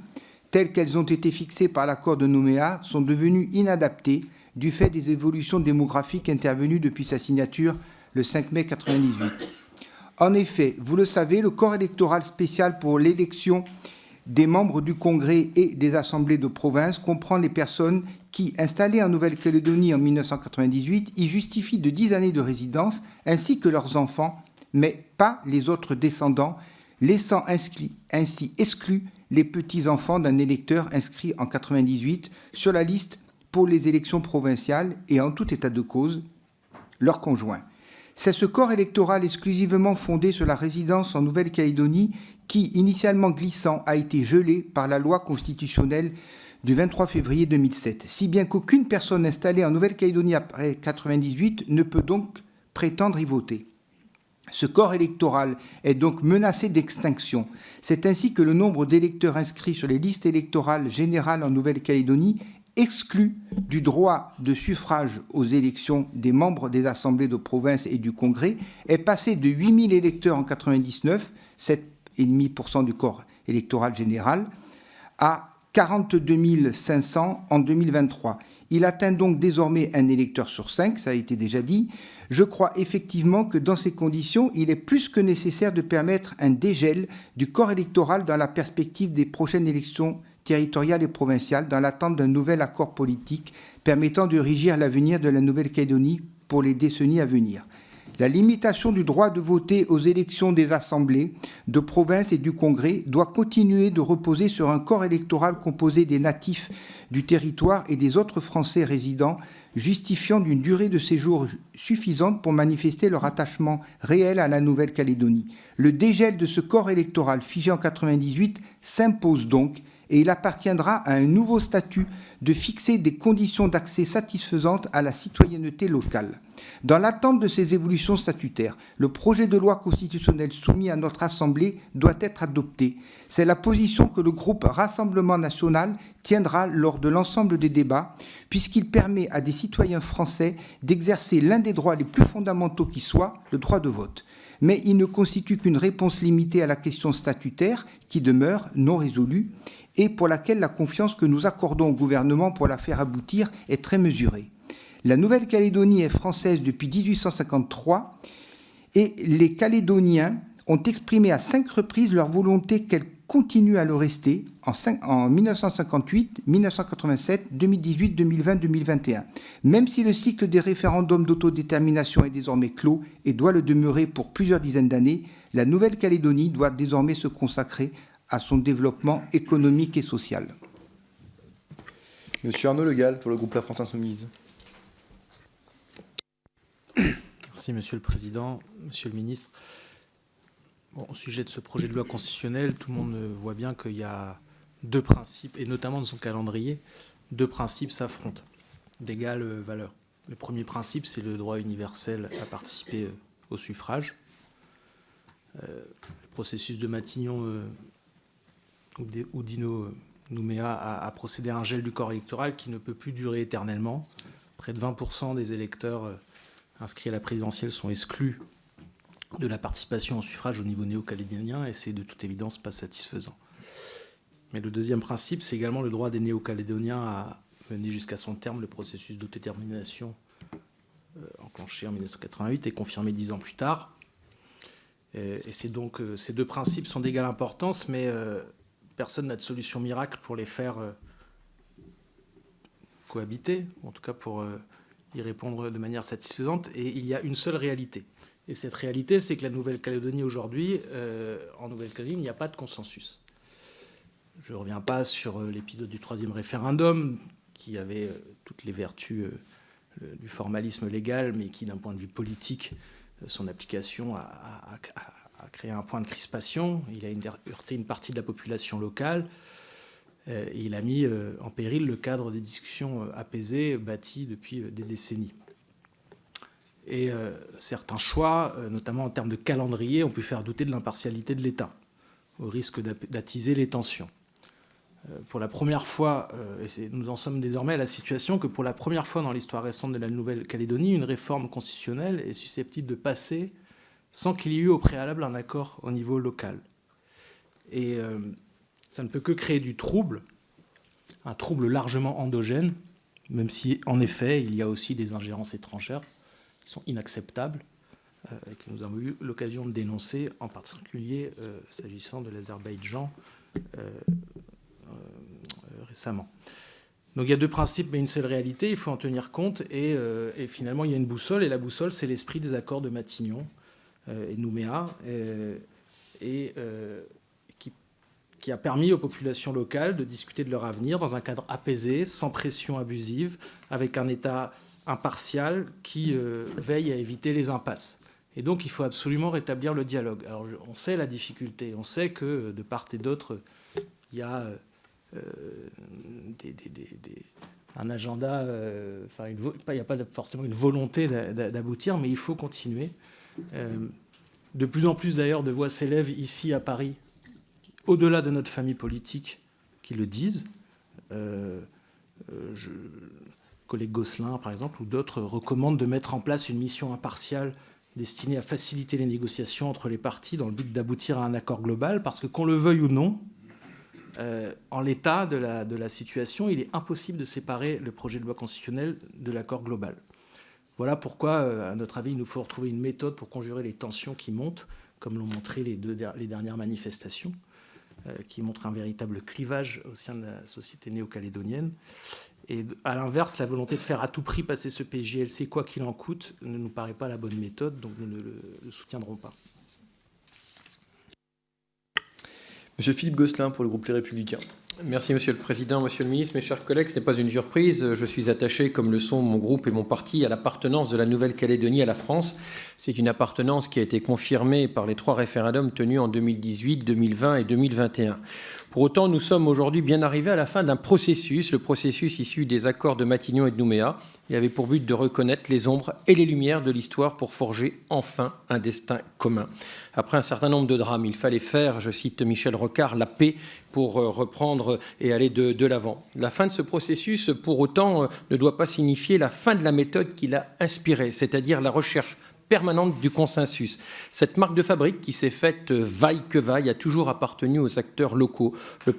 [SPEAKER 5] telles qu'elles ont été fixées par l'accord de Nouméa, sont devenues inadaptées du fait des évolutions démographiques intervenues depuis sa signature le 5 mai 1998. En effet, vous le savez, le corps électoral spécial pour l'élection des membres du Congrès et des assemblées de province comprend les personnes qui, installées en Nouvelle-Calédonie en 1998, y justifient de 10 années de résidence, ainsi que leurs enfants, mais pas les autres descendants, laissant ainsi exclus les petits-enfants d'un électeur inscrit en 1998 sur la liste pour les élections provinciales et en tout état de cause, leurs conjoints. C'est ce corps électoral exclusivement fondé sur la résidence en Nouvelle-Calédonie qui, initialement glissant, a été gelé par la loi constitutionnelle du 23 février 2007, si bien qu'aucune personne installée en Nouvelle-Calédonie après 1998 ne peut donc prétendre y voter. Ce corps électoral est donc menacé d'extinction. C'est ainsi que le nombre d'électeurs inscrits sur les listes électorales générales en Nouvelle-Calédonie exclus du droit de suffrage aux élections des membres des assemblées de province et du Congrès est passé de 8 000 électeurs en 1999, 7,5% du corps électoral général, à 42 500 en 2023. Il atteint donc désormais un électeur sur 5, ça a été déjà dit. Je crois effectivement que dans ces conditions, il est plus que nécessaire de permettre un dégel du corps électoral dans la perspective des prochaines élections territoriales et provinciales, dans l'attente d'un nouvel accord politique permettant de régir l'avenir de la Nouvelle-Calédonie pour les décennies à venir. La limitation du droit de voter aux élections des assemblées de province et du Congrès doit continuer de reposer sur un corps électoral composé des natifs du territoire et des autres Français résidents, justifiant d'une durée de séjour suffisante pour manifester leur attachement réel à la Nouvelle-Calédonie. Le dégel de ce corps électoral figé en 1998 s'impose donc et il appartiendra à un nouveau statut de fixer des conditions d'accès satisfaisantes à la citoyenneté locale. Dans l'attente de ces évolutions statutaires, le projet de loi constitutionnelle soumis à notre Assemblée doit être adopté. C'est la position que le groupe Rassemblement National tiendra lors de l'ensemble des débats, puisqu'il permet à des citoyens français d'exercer l'un des droits les plus fondamentaux qui soient, le droit de vote. Mais il ne constitue qu'une réponse limitée à la question statutaire qui demeure non résolue et pour laquelle la confiance que nous accordons au gouvernement pour la faire aboutir est très mesurée. La Nouvelle-Calédonie est française depuis 1853 et les Calédoniens ont exprimé à 5 reprises leur volonté qu'elle continue à le rester en 1958, 1987, 2018, 2020, 2021. Même si le cycle des référendums d'autodétermination est désormais clos et doit le demeurer pour plusieurs dizaines d'années, la Nouvelle-Calédonie doit désormais se consacrer à son développement économique et social.
[SPEAKER 1] Monsieur Arnaud Le Gall, pour le groupe La France Insoumise.
[SPEAKER 6] Merci, Monsieur le Président, Monsieur le Ministre. Bon, au sujet de ce projet de loi constitutionnelle, tout le monde voit bien qu'il y a 2 principes, et notamment dans son calendrier, 2 principes s'affrontent d'égale valeur. Le premier principe, c'est le droit universel à participer au suffrage. Le processus de Matignon où Dino Nouméa a procédé à un gel du corps électoral qui ne peut plus durer éternellement. Près de 20% des électeurs inscrits à la présidentielle sont exclus de la participation au suffrage au niveau néo-calédonien, et c'est de toute évidence pas satisfaisant. Mais le deuxième principe, c'est également le droit des néo-calédoniens à mener jusqu'à son terme le processus d'autodétermination enclenché en 1988 et confirmé 10 ans plus tard. Et c'est donc, ces deux principes sont d'égale importance, mais personne n'a de solution miracle pour les faire cohabiter, en tout cas pour y répondre de manière satisfaisante. Et il y a une seule réalité. Et cette réalité, c'est que la Nouvelle-Calédonie aujourd'hui, en Nouvelle-Calédonie, il n'y a pas de consensus. Je ne reviens pas sur l'épisode du 3e référendum, qui avait toutes les vertus du formalisme légal, mais qui, d'un point de vue politique, son application a créé un point de crispation. Il a heurté une partie de la population locale. Et il a mis en péril le cadre des discussions apaisées bâties depuis des décennies. Et certains choix, notamment en termes de calendrier, ont pu faire douter de l'impartialité de l'État, au risque d'attiser les tensions. Pour la première fois, et nous en sommes désormais à la situation que pour la première fois dans l'histoire récente de la Nouvelle-Calédonie, une réforme constitutionnelle est susceptible de passer sans qu'il y ait eu au préalable un accord au niveau local. Et ça ne peut que créer du trouble, un trouble largement endogène, même si, en effet, il y a aussi des ingérences étrangères qui sont inacceptables et que nous avons eu l'occasion de dénoncer, en particulier s'agissant de l'Azerbaïdjan récemment. Donc il y a deux principes mais une seule réalité, il faut en tenir compte et finalement il y a une boussole, et la boussole c'est l'esprit des accords de Matignon et Nouméa qui a permis aux populations locales de discuter de leur avenir dans un cadre apaisé, sans pression abusive, avec un État impartial qui veille à éviter les impasses. Et donc il faut absolument rétablir le dialogue. Alors on sait la difficulté, on sait que de part et d'autre il y a un agenda, il n'y a pas forcément une volonté d'aboutir, mais il faut continuer. De plus en plus d'ailleurs de voix s'élèvent ici à Paris, au-delà de notre famille politique, qui le disent. Collègue Gosselin, par exemple, ou d'autres recommandent de mettre en place une mission impartiale destinée à faciliter les négociations entre les parties dans le but d'aboutir à un accord global, parce que qu'on le veuille ou non, en l'état de la situation, il est impossible de séparer le projet de loi constitutionnelle de l'accord global. Voilà pourquoi, à notre avis, il nous faut retrouver une méthode pour conjurer les tensions qui montent, comme l'ont montré les dernières manifestations, qui montrent un véritable clivage au sein de la société néo-calédonienne. Et à l'inverse, la volonté de faire à tout prix passer ce PJLC, quoi qu'il en coûte, ne nous paraît pas la bonne méthode, donc nous ne le soutiendrons pas.
[SPEAKER 1] Monsieur Philippe Gosselin pour le groupe Les Républicains.
[SPEAKER 7] Merci Monsieur le Président, Monsieur le Ministre, mes chers collègues. Ce n'est pas une surprise. Je suis attaché, comme le sont mon groupe et mon parti, à l'appartenance de la Nouvelle-Calédonie à la France. C'est une appartenance qui a été confirmée par les 3 référendums tenus en 2018, 2020 et 2021. Pour autant, nous sommes aujourd'hui bien arrivés à la fin d'un processus, le processus issu des accords de Matignon et de Nouméa. Il avait pour but de reconnaître les ombres et les lumières de l'histoire pour forger enfin un destin commun. Après un certain nombre de drames, il fallait faire, je cite Michel Rocard, la paix pour reprendre et aller de l'avant. La fin de ce processus, pour autant, ne doit pas signifier la fin de la méthode qui l'a inspiré, c'est-à-dire la recherche permanente du consensus. Cette marque de fabrique qui s'est faite vaille que vaille a toujours appartenu aux acteurs locaux. Le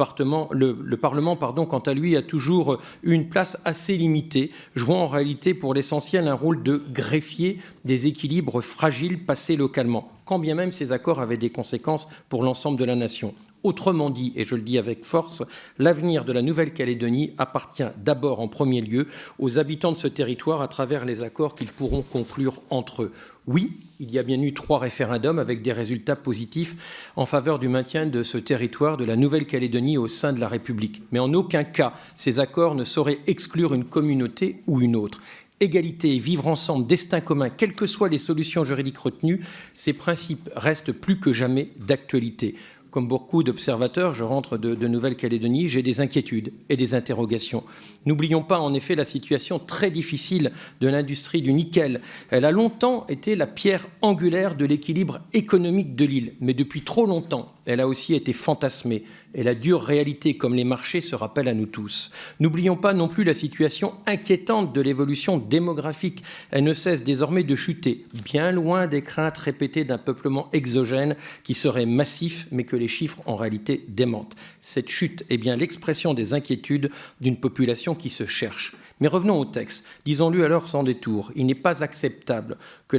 [SPEAKER 7] Parlement, quant à lui, a toujours eu une place assez limitée, jouant en réalité pour l'essentiel un rôle de greffier des équilibres fragiles passés localement, quand bien même ces accords avaient des conséquences pour l'ensemble de la nation. Autrement dit, et je le dis avec force, l'avenir de la Nouvelle-Calédonie appartient d'abord en premier lieu aux habitants de ce territoire à travers les accords qu'ils pourront conclure entre eux. Oui, il y a bien eu 3 référendums avec des résultats positifs en faveur du maintien de ce territoire de la Nouvelle-Calédonie au sein de la République. Mais en aucun cas, ces accords ne sauraient exclure une communauté ou une autre. Égalité, vivre ensemble, destin commun, quelles que soient les solutions juridiques retenues, ces principes restent plus que jamais d'actualité. Comme beaucoup d'observateurs, je rentre de Nouvelle-Calédonie, j'ai des inquiétudes et des interrogations. N'oublions pas en effet la situation très difficile de l'industrie du nickel. Elle a longtemps été la pierre angulaire de l'équilibre économique de l'île, mais depuis trop longtemps, Elle a aussi été fantasmée. Et la dure réalité, comme les marchés, se rappelle à nous tous. N'oublions pas non plus la situation inquiétante de l'évolution démographique. Elle ne cesse désormais de chuter, bien loin des craintes répétées d'un peuplement exogène qui serait massif, mais que les chiffres en réalité démentent. Cette chute est bien l'expression des inquiétudes d'une population qui se cherche. Mais revenons au texte. Disons-le alors sans détour. Il n'est pas acceptable que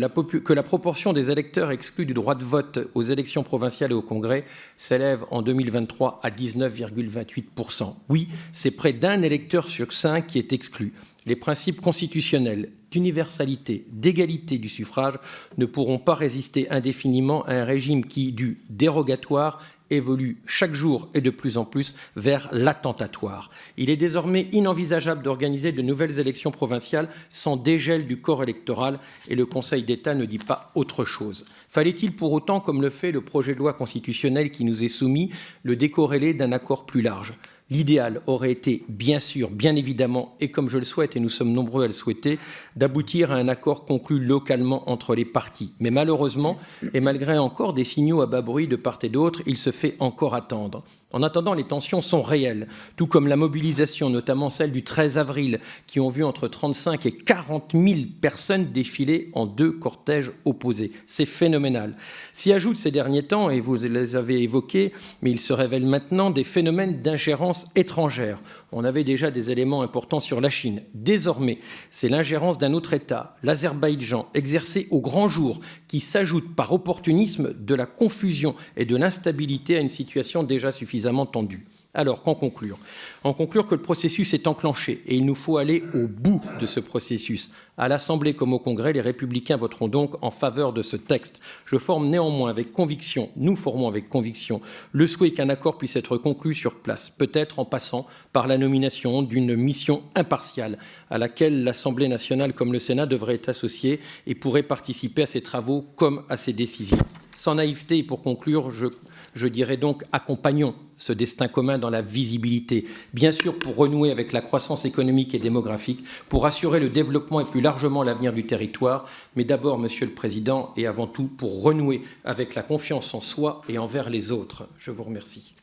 [SPEAKER 7] la proportion des électeurs exclus du droit de vote aux élections provinciales et au Congrès s'élève en 2023 à 19,28%. Oui, c'est près d'un électeur sur 5 qui est exclu. Les principes constitutionnels d'universalité, d'égalité du suffrage ne pourront pas résister indéfiniment à un régime qui, du dérogatoire, évolue chaque jour et de plus en plus vers l'attentatoire. Il est désormais inenvisageable d'organiser de nouvelles élections provinciales sans dégel du corps électoral et le Conseil d'État ne dit pas autre chose. Fallait-il pour autant, comme le fait le projet de loi constitutionnel qui nous est soumis, le décorréler d'un accord plus large ? L'idéal aurait été, bien sûr, bien évidemment, et comme je le souhaite, et nous sommes nombreux à le souhaiter, d'aboutir à un accord conclu localement entre les partis. Mais malheureusement, et malgré encore des signaux à bas bruit de part et d'autre, il se fait encore attendre. En attendant, les tensions sont réelles, tout comme la mobilisation, notamment celle du 13 avril, qui ont vu entre 35 et 40 000 personnes défiler en 2 cortèges opposés. C'est phénoménal. S'y ajoutent ces derniers temps, et vous les avez évoqués, mais il se révèle maintenant, des phénomènes d'ingérence étrangère. On avait déjà des éléments importants sur la Chine. Désormais, c'est l'ingérence d'un autre État, l'Azerbaïdjan, exercée au grand jour, qui s'ajoute par opportunisme de la confusion et de l'instabilité à une situation déjà suffisamment tendue. Alors, qu'en conclure ? En conclure que le processus est enclenché et il nous faut aller au bout de ce processus. À l'Assemblée comme au Congrès, les Républicains voteront donc en faveur de ce texte. Je forme néanmoins avec conviction, nous formons avec conviction, le souhait qu'un accord puisse être conclu sur place, peut-être en passant par la nomination d'une mission impartiale à laquelle l'Assemblée nationale comme le Sénat devraient être associés et pourraient participer à ces travaux comme à ces décisions. Sans naïveté, et pour conclure, je dirais donc accompagnons ce destin commun dans la visibilité, bien sûr pour renouer avec la croissance économique et démographique, pour assurer le développement et plus largement l'avenir du territoire, mais d'abord, Monsieur le Président, et avant tout pour renouer avec la confiance en soi et envers les autres. Je vous remercie.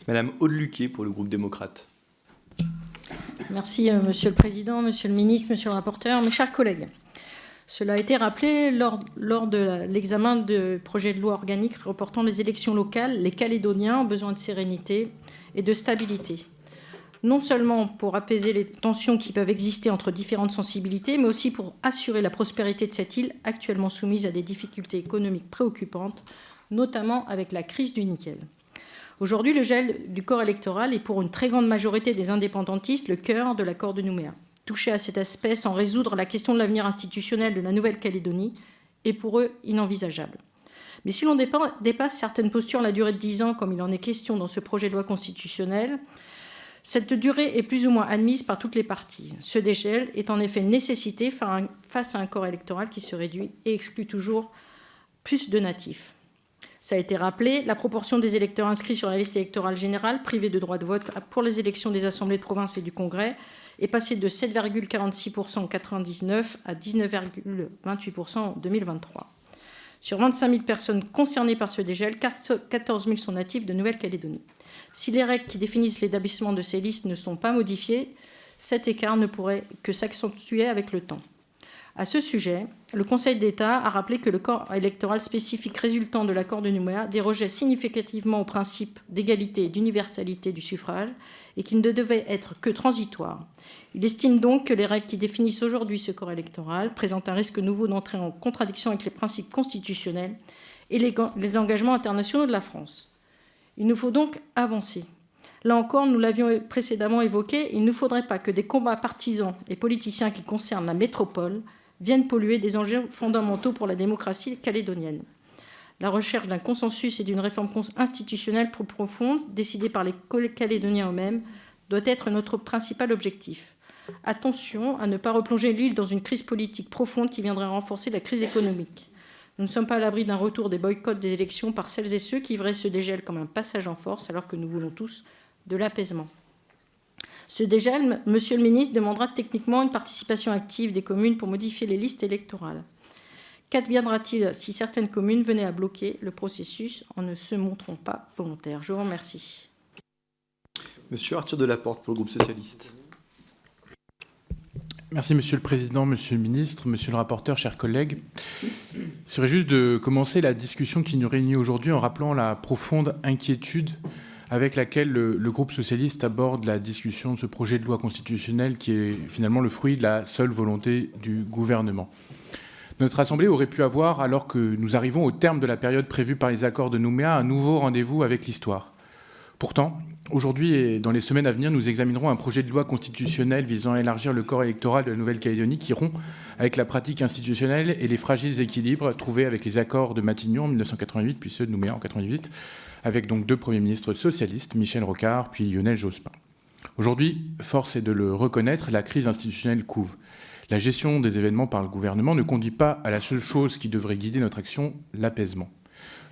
[SPEAKER 1] Madame Aude Luquet pour le groupe démocrate.
[SPEAKER 8] Merci Monsieur le Président, Monsieur le Ministre, Monsieur le rapporteur, mes chers collègues. Cela a été rappelé lors de l'examen du projet de loi organique reportant les élections locales. Les Calédoniens ont besoin de sérénité et de stabilité. Non seulement pour apaiser les tensions qui peuvent exister entre différentes sensibilités, mais aussi pour assurer la prospérité de cette île actuellement soumise à des difficultés économiques préoccupantes, notamment avec la crise du nickel. Aujourd'hui, le gel du corps électoral est pour une très grande majorité des indépendantistes le cœur de l'accord de Nouméa. Toucher à cet aspect sans résoudre la question de l'avenir institutionnel de la Nouvelle-Calédonie est pour eux inenvisageable. Mais si l'on dépasse certaines postures la durée de 10 ans, comme il en est question dans ce projet de loi constitutionnel, cette durée est plus ou moins admise par toutes les parties. Ce dégel est en effet une nécessité face à un corps électoral qui se réduit et exclut toujours plus de natifs. Ça a été rappelé, la proportion des électeurs inscrits sur la liste électorale générale, privés de droit de vote pour les élections des assemblées de province et du Congrès, est passée de 7,46% en 1999 à 19,28% en 2023. Sur 25 000 personnes concernées par ce dégel, 14 000 sont natifs de Nouvelle-Calédonie. Si les règles qui définissent l'établissement de ces listes ne sont pas modifiées, cet écart ne pourrait que s'accentuer avec le temps. À ce sujet, le Conseil d'État a rappelé que le corps électoral spécifique résultant de l'accord de Nouméa dérogeait significativement au principe d'égalité et d'universalité du suffrage et qu'il ne devait être que transitoire. Il estime donc que les règles qui définissent aujourd'hui ce corps électoral présentent un risque nouveau d'entrer en contradiction avec les principes constitutionnels et les engagements internationaux de la France. Il nous faut donc avancer. Là encore, nous l'avions précédemment évoqué, il ne faudrait pas que des combats partisans et politiciens qui concernent la métropole viennent polluer des enjeux fondamentaux pour la démocratie calédonienne. La recherche d'un consensus et d'une réforme institutionnelle plus profonde, décidée par les Calédoniens eux-mêmes, doit être notre principal objectif. Attention à ne pas replonger l'île dans une crise politique profonde qui viendrait renforcer la crise économique. Nous ne sommes pas à l'abri d'un retour des boycotts des élections par celles et ceux qui verraient ce dégel comme un passage en force, alors que nous voulons tous de l'apaisement. Ce dégel, Monsieur le ministre, demandera techniquement une participation active des communes pour modifier les listes électorales. Qu'adviendra-t-il si certaines communes venaient à bloquer le processus en ne se montrant pas volontaires? Je vous remercie.
[SPEAKER 1] Monsieur Arthur Delaporte pour le groupe socialiste.
[SPEAKER 6] Merci Monsieur le Président, Monsieur le Ministre, Monsieur le rapporteur, chers collègues. Il serait juste de commencer la discussion qui nous réunit aujourd'hui en rappelant la profonde inquiétude avec laquelle le groupe socialiste aborde la discussion de ce projet de loi constitutionnelle qui est finalement le fruit de la seule volonté du gouvernement. Notre Assemblée aurait pu avoir, alors que nous arrivons au terme de la période prévue par les accords de Nouméa, un nouveau rendez-vous avec l'histoire. Pourtant, aujourd'hui et dans les semaines à venir, nous examinerons un projet de loi constitutionnelle visant à élargir le corps électoral de la Nouvelle-Calédonie qui rompt avec la pratique institutionnelle et les fragiles équilibres trouvés avec les accords de Matignon en 1988, puis ceux de Nouméa en 1998, avec donc 2 premiers ministres socialistes, Michel Rocard puis Lionel Jospin. Aujourd'hui, force est de le reconnaître, la crise institutionnelle couve. La gestion des événements par le gouvernement ne conduit pas à la seule chose qui devrait guider notre action, l'apaisement.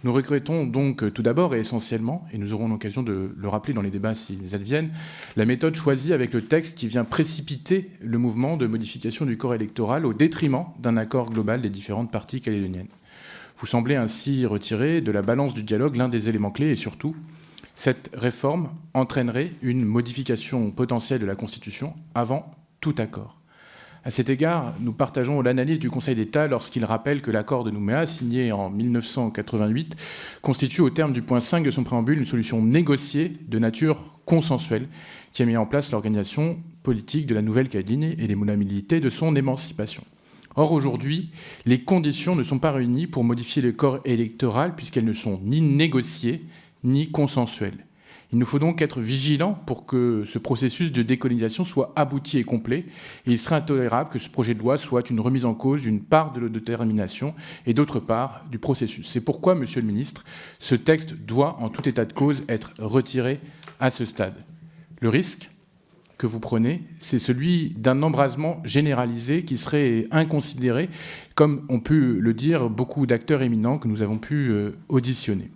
[SPEAKER 6] Nous regrettons donc tout d'abord et essentiellement, et nous aurons l'occasion de le rappeler dans les débats s'ils adviennent, la méthode choisie avec le texte qui vient précipiter le mouvement de modification du corps électoral au détriment d'un accord global des différentes parties calédoniennes. Vous semblez ainsi retirer de la balance du dialogue l'un des éléments clés et surtout, cette réforme entraînerait une modification potentielle de la Constitution avant tout accord. À cet égard, nous partageons l'analyse du Conseil d'État lorsqu'il rappelle que l'accord de Nouméa, signé en 1988, constitue au terme du point 5 de son préambule une solution négociée de nature consensuelle qui a mis en place l'organisation politique de la Nouvelle-Calédonie et les modalités de son émancipation. Or, aujourd'hui, les conditions ne sont pas réunies pour modifier le corps électoral puisqu'elles ne sont ni négociées ni consensuelles. Il nous faut donc être vigilants pour que ce processus de décolonisation soit abouti et complet. Et il serait intolérable que ce projet de loi soit une remise en cause d'une part de l'autodétermination et d'autre part du processus. C'est pourquoi, Monsieur le Ministre, ce texte doit, en tout état de cause, être retiré à ce stade. Le risque que vous prenez, c'est celui d'un embrasement généralisé qui serait inconsidéré, comme ont pu le dire beaucoup d'acteurs éminents que nous avons pu auditionner.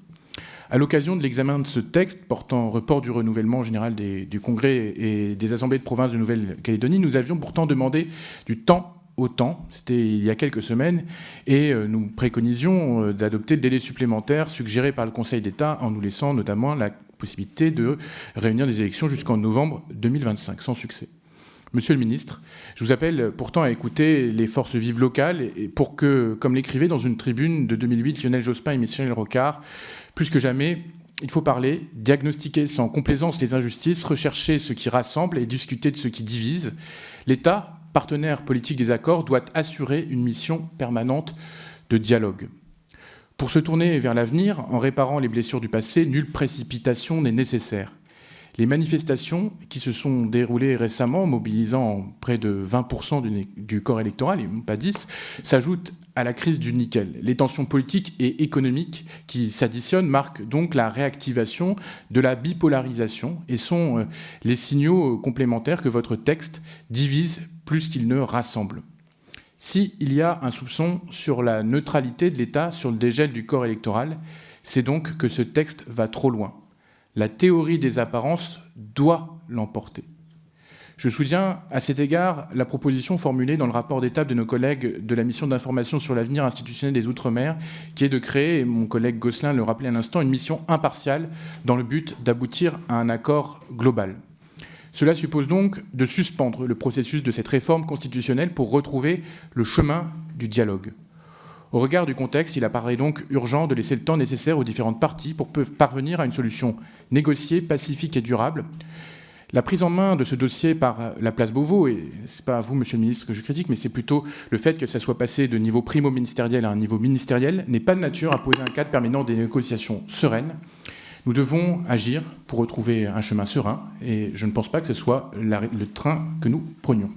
[SPEAKER 6] À l'occasion de l'examen de ce texte portant report du renouvellement général du Congrès et des assemblées de province de Nouvelle-Calédonie, nous avions pourtant demandé du temps au temps, c'était il y a quelques semaines, et nous préconisions d'adopter le délai supplémentaire suggéré par le Conseil d'État en nous laissant notamment la possibilité de réunir des élections jusqu'en novembre 2025, sans succès. Monsieur le ministre, je vous appelle pourtant à écouter les forces vives locales et pour que, comme l'écrivait dans une tribune de 2008 Lionel Jospin et Michel Rocard, plus que jamais, il faut parler, diagnostiquer sans complaisance les injustices, rechercher ce qui rassemble et discuter de ce qui divise. L'État, partenaire politique des accords, doit assurer une mission permanente de dialogue. Pour se tourner vers l'avenir, en réparant les blessures du passé, nulle précipitation n'est nécessaire. Les manifestations qui se sont déroulées récemment, mobilisant près de 20% du corps électoral, et pas 10, s'ajoutent à la crise du nickel. Les tensions politiques et économiques qui s'additionnent marquent donc la réactivation de la bipolarisation et sont les signaux complémentaires que votre texte divise plus qu'il ne rassemble. S'il y a un soupçon sur la neutralité de l'État sur le dégel du corps électoral, c'est donc que ce texte va trop loin. La théorie des apparences doit l'emporter. Je soutiens à cet égard la proposition formulée dans le rapport d'étape de nos collègues de la mission d'information sur l'avenir institutionnel des Outre-mer, qui est de créer, et mon collègue Gosselin le rappelait à l'instant, une mission impartiale dans le but d'aboutir à un accord global. Cela suppose donc de suspendre le processus de cette réforme constitutionnelle pour retrouver le chemin du dialogue. Au regard du contexte, il apparaît donc urgent de laisser le temps nécessaire aux différentes parties pour parvenir à une solution négociée, pacifique et durable. La prise en main de ce dossier par la place Beauvau, et ce n'est pas à vous, Monsieur le Ministre, que je critique, mais c'est plutôt le fait que ça soit passé de niveau primo-ministériel à un niveau ministériel, n'est pas de nature à poser un cadre permettant des négociations sereines. Nous devons agir pour retrouver un chemin serein, et je ne pense pas que ce soit le train que nous prenions.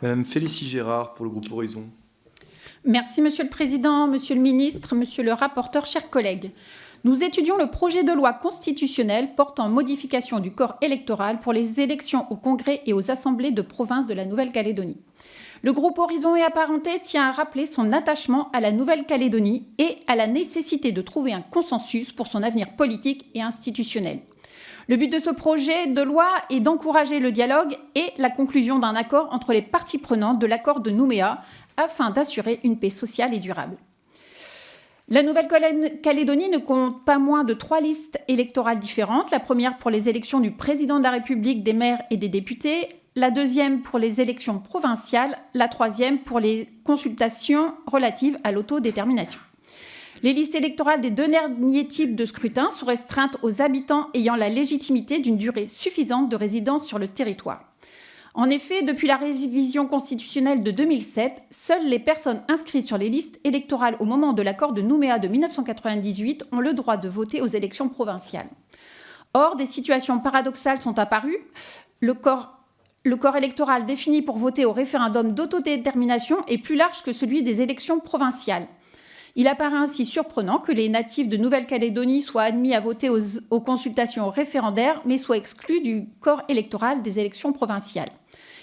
[SPEAKER 1] Madame Félicie Gérard pour le groupe Horizon.
[SPEAKER 9] Merci Monsieur le Président, Monsieur le Ministre, Monsieur le rapporteur, chers collègues. Nous étudions le projet de loi constitutionnelle portant modification du corps électoral pour les élections au Congrès et aux assemblées de province de la Nouvelle-Calédonie. Le groupe Horizon et Apparenté tient à rappeler son attachement à la Nouvelle-Calédonie et à la nécessité de trouver un consensus pour son avenir politique et institutionnel. Le but de ce projet de loi est d'encourager le dialogue et la conclusion d'un accord entre les parties prenantes de l'accord de Nouméa afin d'assurer une paix sociale et durable. La Nouvelle-Calédonie ne compte pas moins de 3 listes électorales différentes. La première pour les élections du président de la République, des maires et des députés. La deuxième pour les élections provinciales. La troisième pour les consultations relatives à l'autodétermination. Les listes électorales des 2 derniers types de scrutins sont restreintes aux habitants ayant la légitimité d'une durée suffisante de résidence sur le territoire. En effet, depuis la révision constitutionnelle de 2007, seules les personnes inscrites sur les listes électorales au moment de l'accord de Nouméa de 1998 ont le droit de voter aux élections provinciales. Or, des situations paradoxales sont apparues. Le corps électoral défini pour voter au référendum d'autodétermination est plus large que celui des élections provinciales. Il apparaît ainsi surprenant que les natifs de Nouvelle-Calédonie soient admis à voter aux consultations référendaires, mais soient exclus du corps électoral des élections provinciales.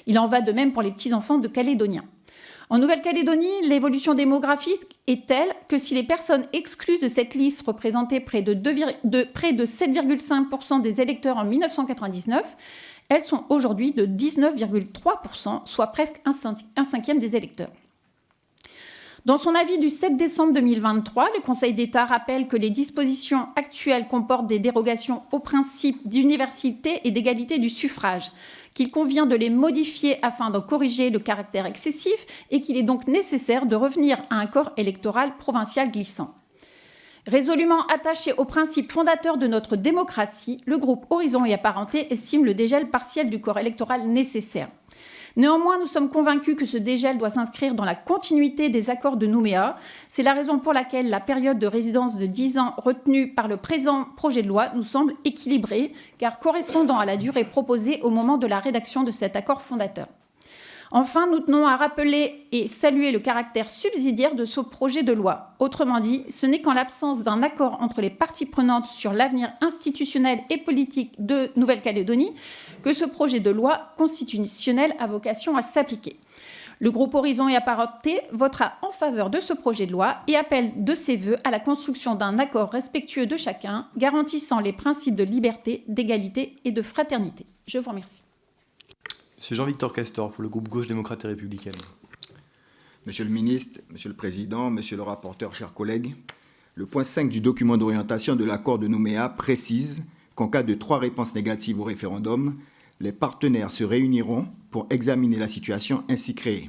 [SPEAKER 9] Il en va de même pour les petits-enfants de Calédoniens. En Nouvelle-Calédonie, l'évolution démographique est telle que si les personnes exclues de cette liste représentaient près de 7,5% des électeurs en 1999, elles sont aujourd'hui de 19,3%, soit presque un cinquième des électeurs. Dans son avis du 7 décembre 2023, le Conseil d'État rappelle que les dispositions actuelles comportent des dérogations au principe d'universalité et d'égalité du suffrage, qu'il convient de les modifier afin d'en corriger le caractère excessif et qu'il est donc nécessaire de revenir à un corps électoral provincial glissant. Résolument attaché aux principes fondateurs de notre démocratie, le groupe Horizons et Apparentés estime le dégel partiel du corps électoral nécessaire. Néanmoins, nous sommes convaincus que ce dégel doit s'inscrire dans la continuité des accords de Nouméa. C'est la raison pour laquelle la période de résidence de 10 ans retenue par le présent projet de loi nous semble équilibrée, car correspondant à la durée proposée au moment de la rédaction de cet accord fondateur. Enfin, nous tenons à rappeler et saluer le caractère subsidiaire de ce projet de loi. Autrement dit, ce n'est qu'en l'absence d'un accord entre les parties prenantes sur l'avenir institutionnel et politique de Nouvelle-Calédonie que ce projet de loi constitutionnelle a vocation à s'appliquer. Le groupe Horizons et Apparentés votera en faveur de ce projet de loi et appelle de ses vœux à la construction d'un accord respectueux de chacun, garantissant les principes de liberté, d'égalité et de fraternité. Je vous remercie.
[SPEAKER 1] Monsieur Jean-Victor Castor, pour le groupe Gauche démocrate et républicaine.
[SPEAKER 10] Monsieur le ministre, Monsieur le Président, Monsieur le rapporteur, chers collègues, le point 5 du document d'orientation de l'accord de Nouméa précise qu'en cas de 3 réponses négatives au référendum, les partenaires se réuniront pour examiner la situation ainsi créée.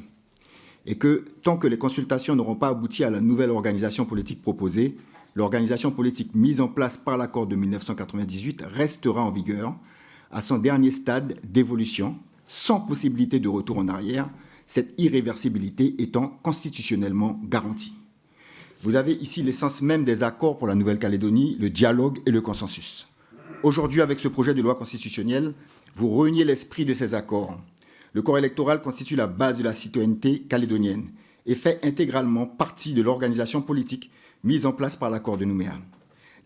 [SPEAKER 10] Et que, tant que les consultations n'auront pas abouti à la nouvelle organisation politique proposée, l'organisation politique mise en place par l'accord de 1998 restera en vigueur à son dernier stade d'évolution, sans possibilité de retour en arrière, cette irréversibilité étant constitutionnellement garantie. Vous avez ici l'essence même des accords pour la Nouvelle-Calédonie, le dialogue et le consensus. Aujourd'hui, avec ce projet de loi constitutionnelle, vous reniez l'esprit de ces accords. Le corps électoral constitue la base de la citoyenneté calédonienne et fait intégralement partie de l'organisation politique mise en place par l'accord de Nouméa.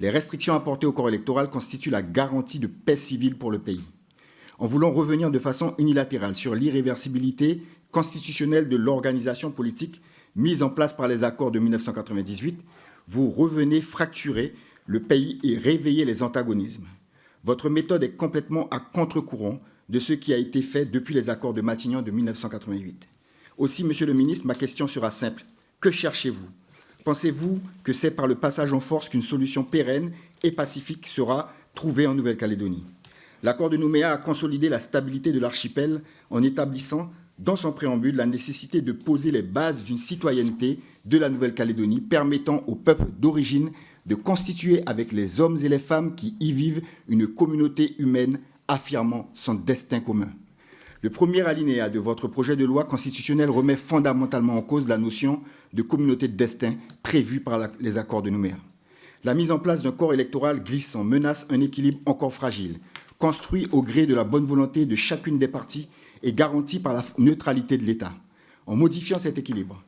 [SPEAKER 10] Les restrictions apportées au corps électoral constituent la garantie de paix civile pour le pays. En voulant revenir de façon unilatérale sur l'irréversibilité constitutionnelle de l'organisation politique mise en place par les accords de 1998, vous revenez fracturer le pays et réveiller les antagonismes. Votre méthode est complètement à contre-courant de ce qui a été fait depuis les accords de Matignon de 1988. Aussi, Monsieur le ministre, ma question sera simple. Que cherchez-vous? Pensez-vous que c'est par le passage en force qu'une solution pérenne et pacifique sera trouvée en Nouvelle-Calédonie? L'accord de Nouméa a consolidé la stabilité de l'archipel en établissant dans son préambule la nécessité de poser les bases d'une citoyenneté de la Nouvelle-Calédonie permettant aux peuples d'origine de constituer avec les hommes et les femmes qui y vivent une communauté humaine affirmant son destin commun. Le premier alinéa de votre projet de loi constitutionnelle remet fondamentalement en cause la notion de communauté de destin prévue par les accords de Nouméa. La mise en place d'un corps électoral glissant menace un équilibre encore fragile, construit au gré de la bonne volonté de chacune des parties et garanti par la neutralité de l'État. En modifiant cet équilibre,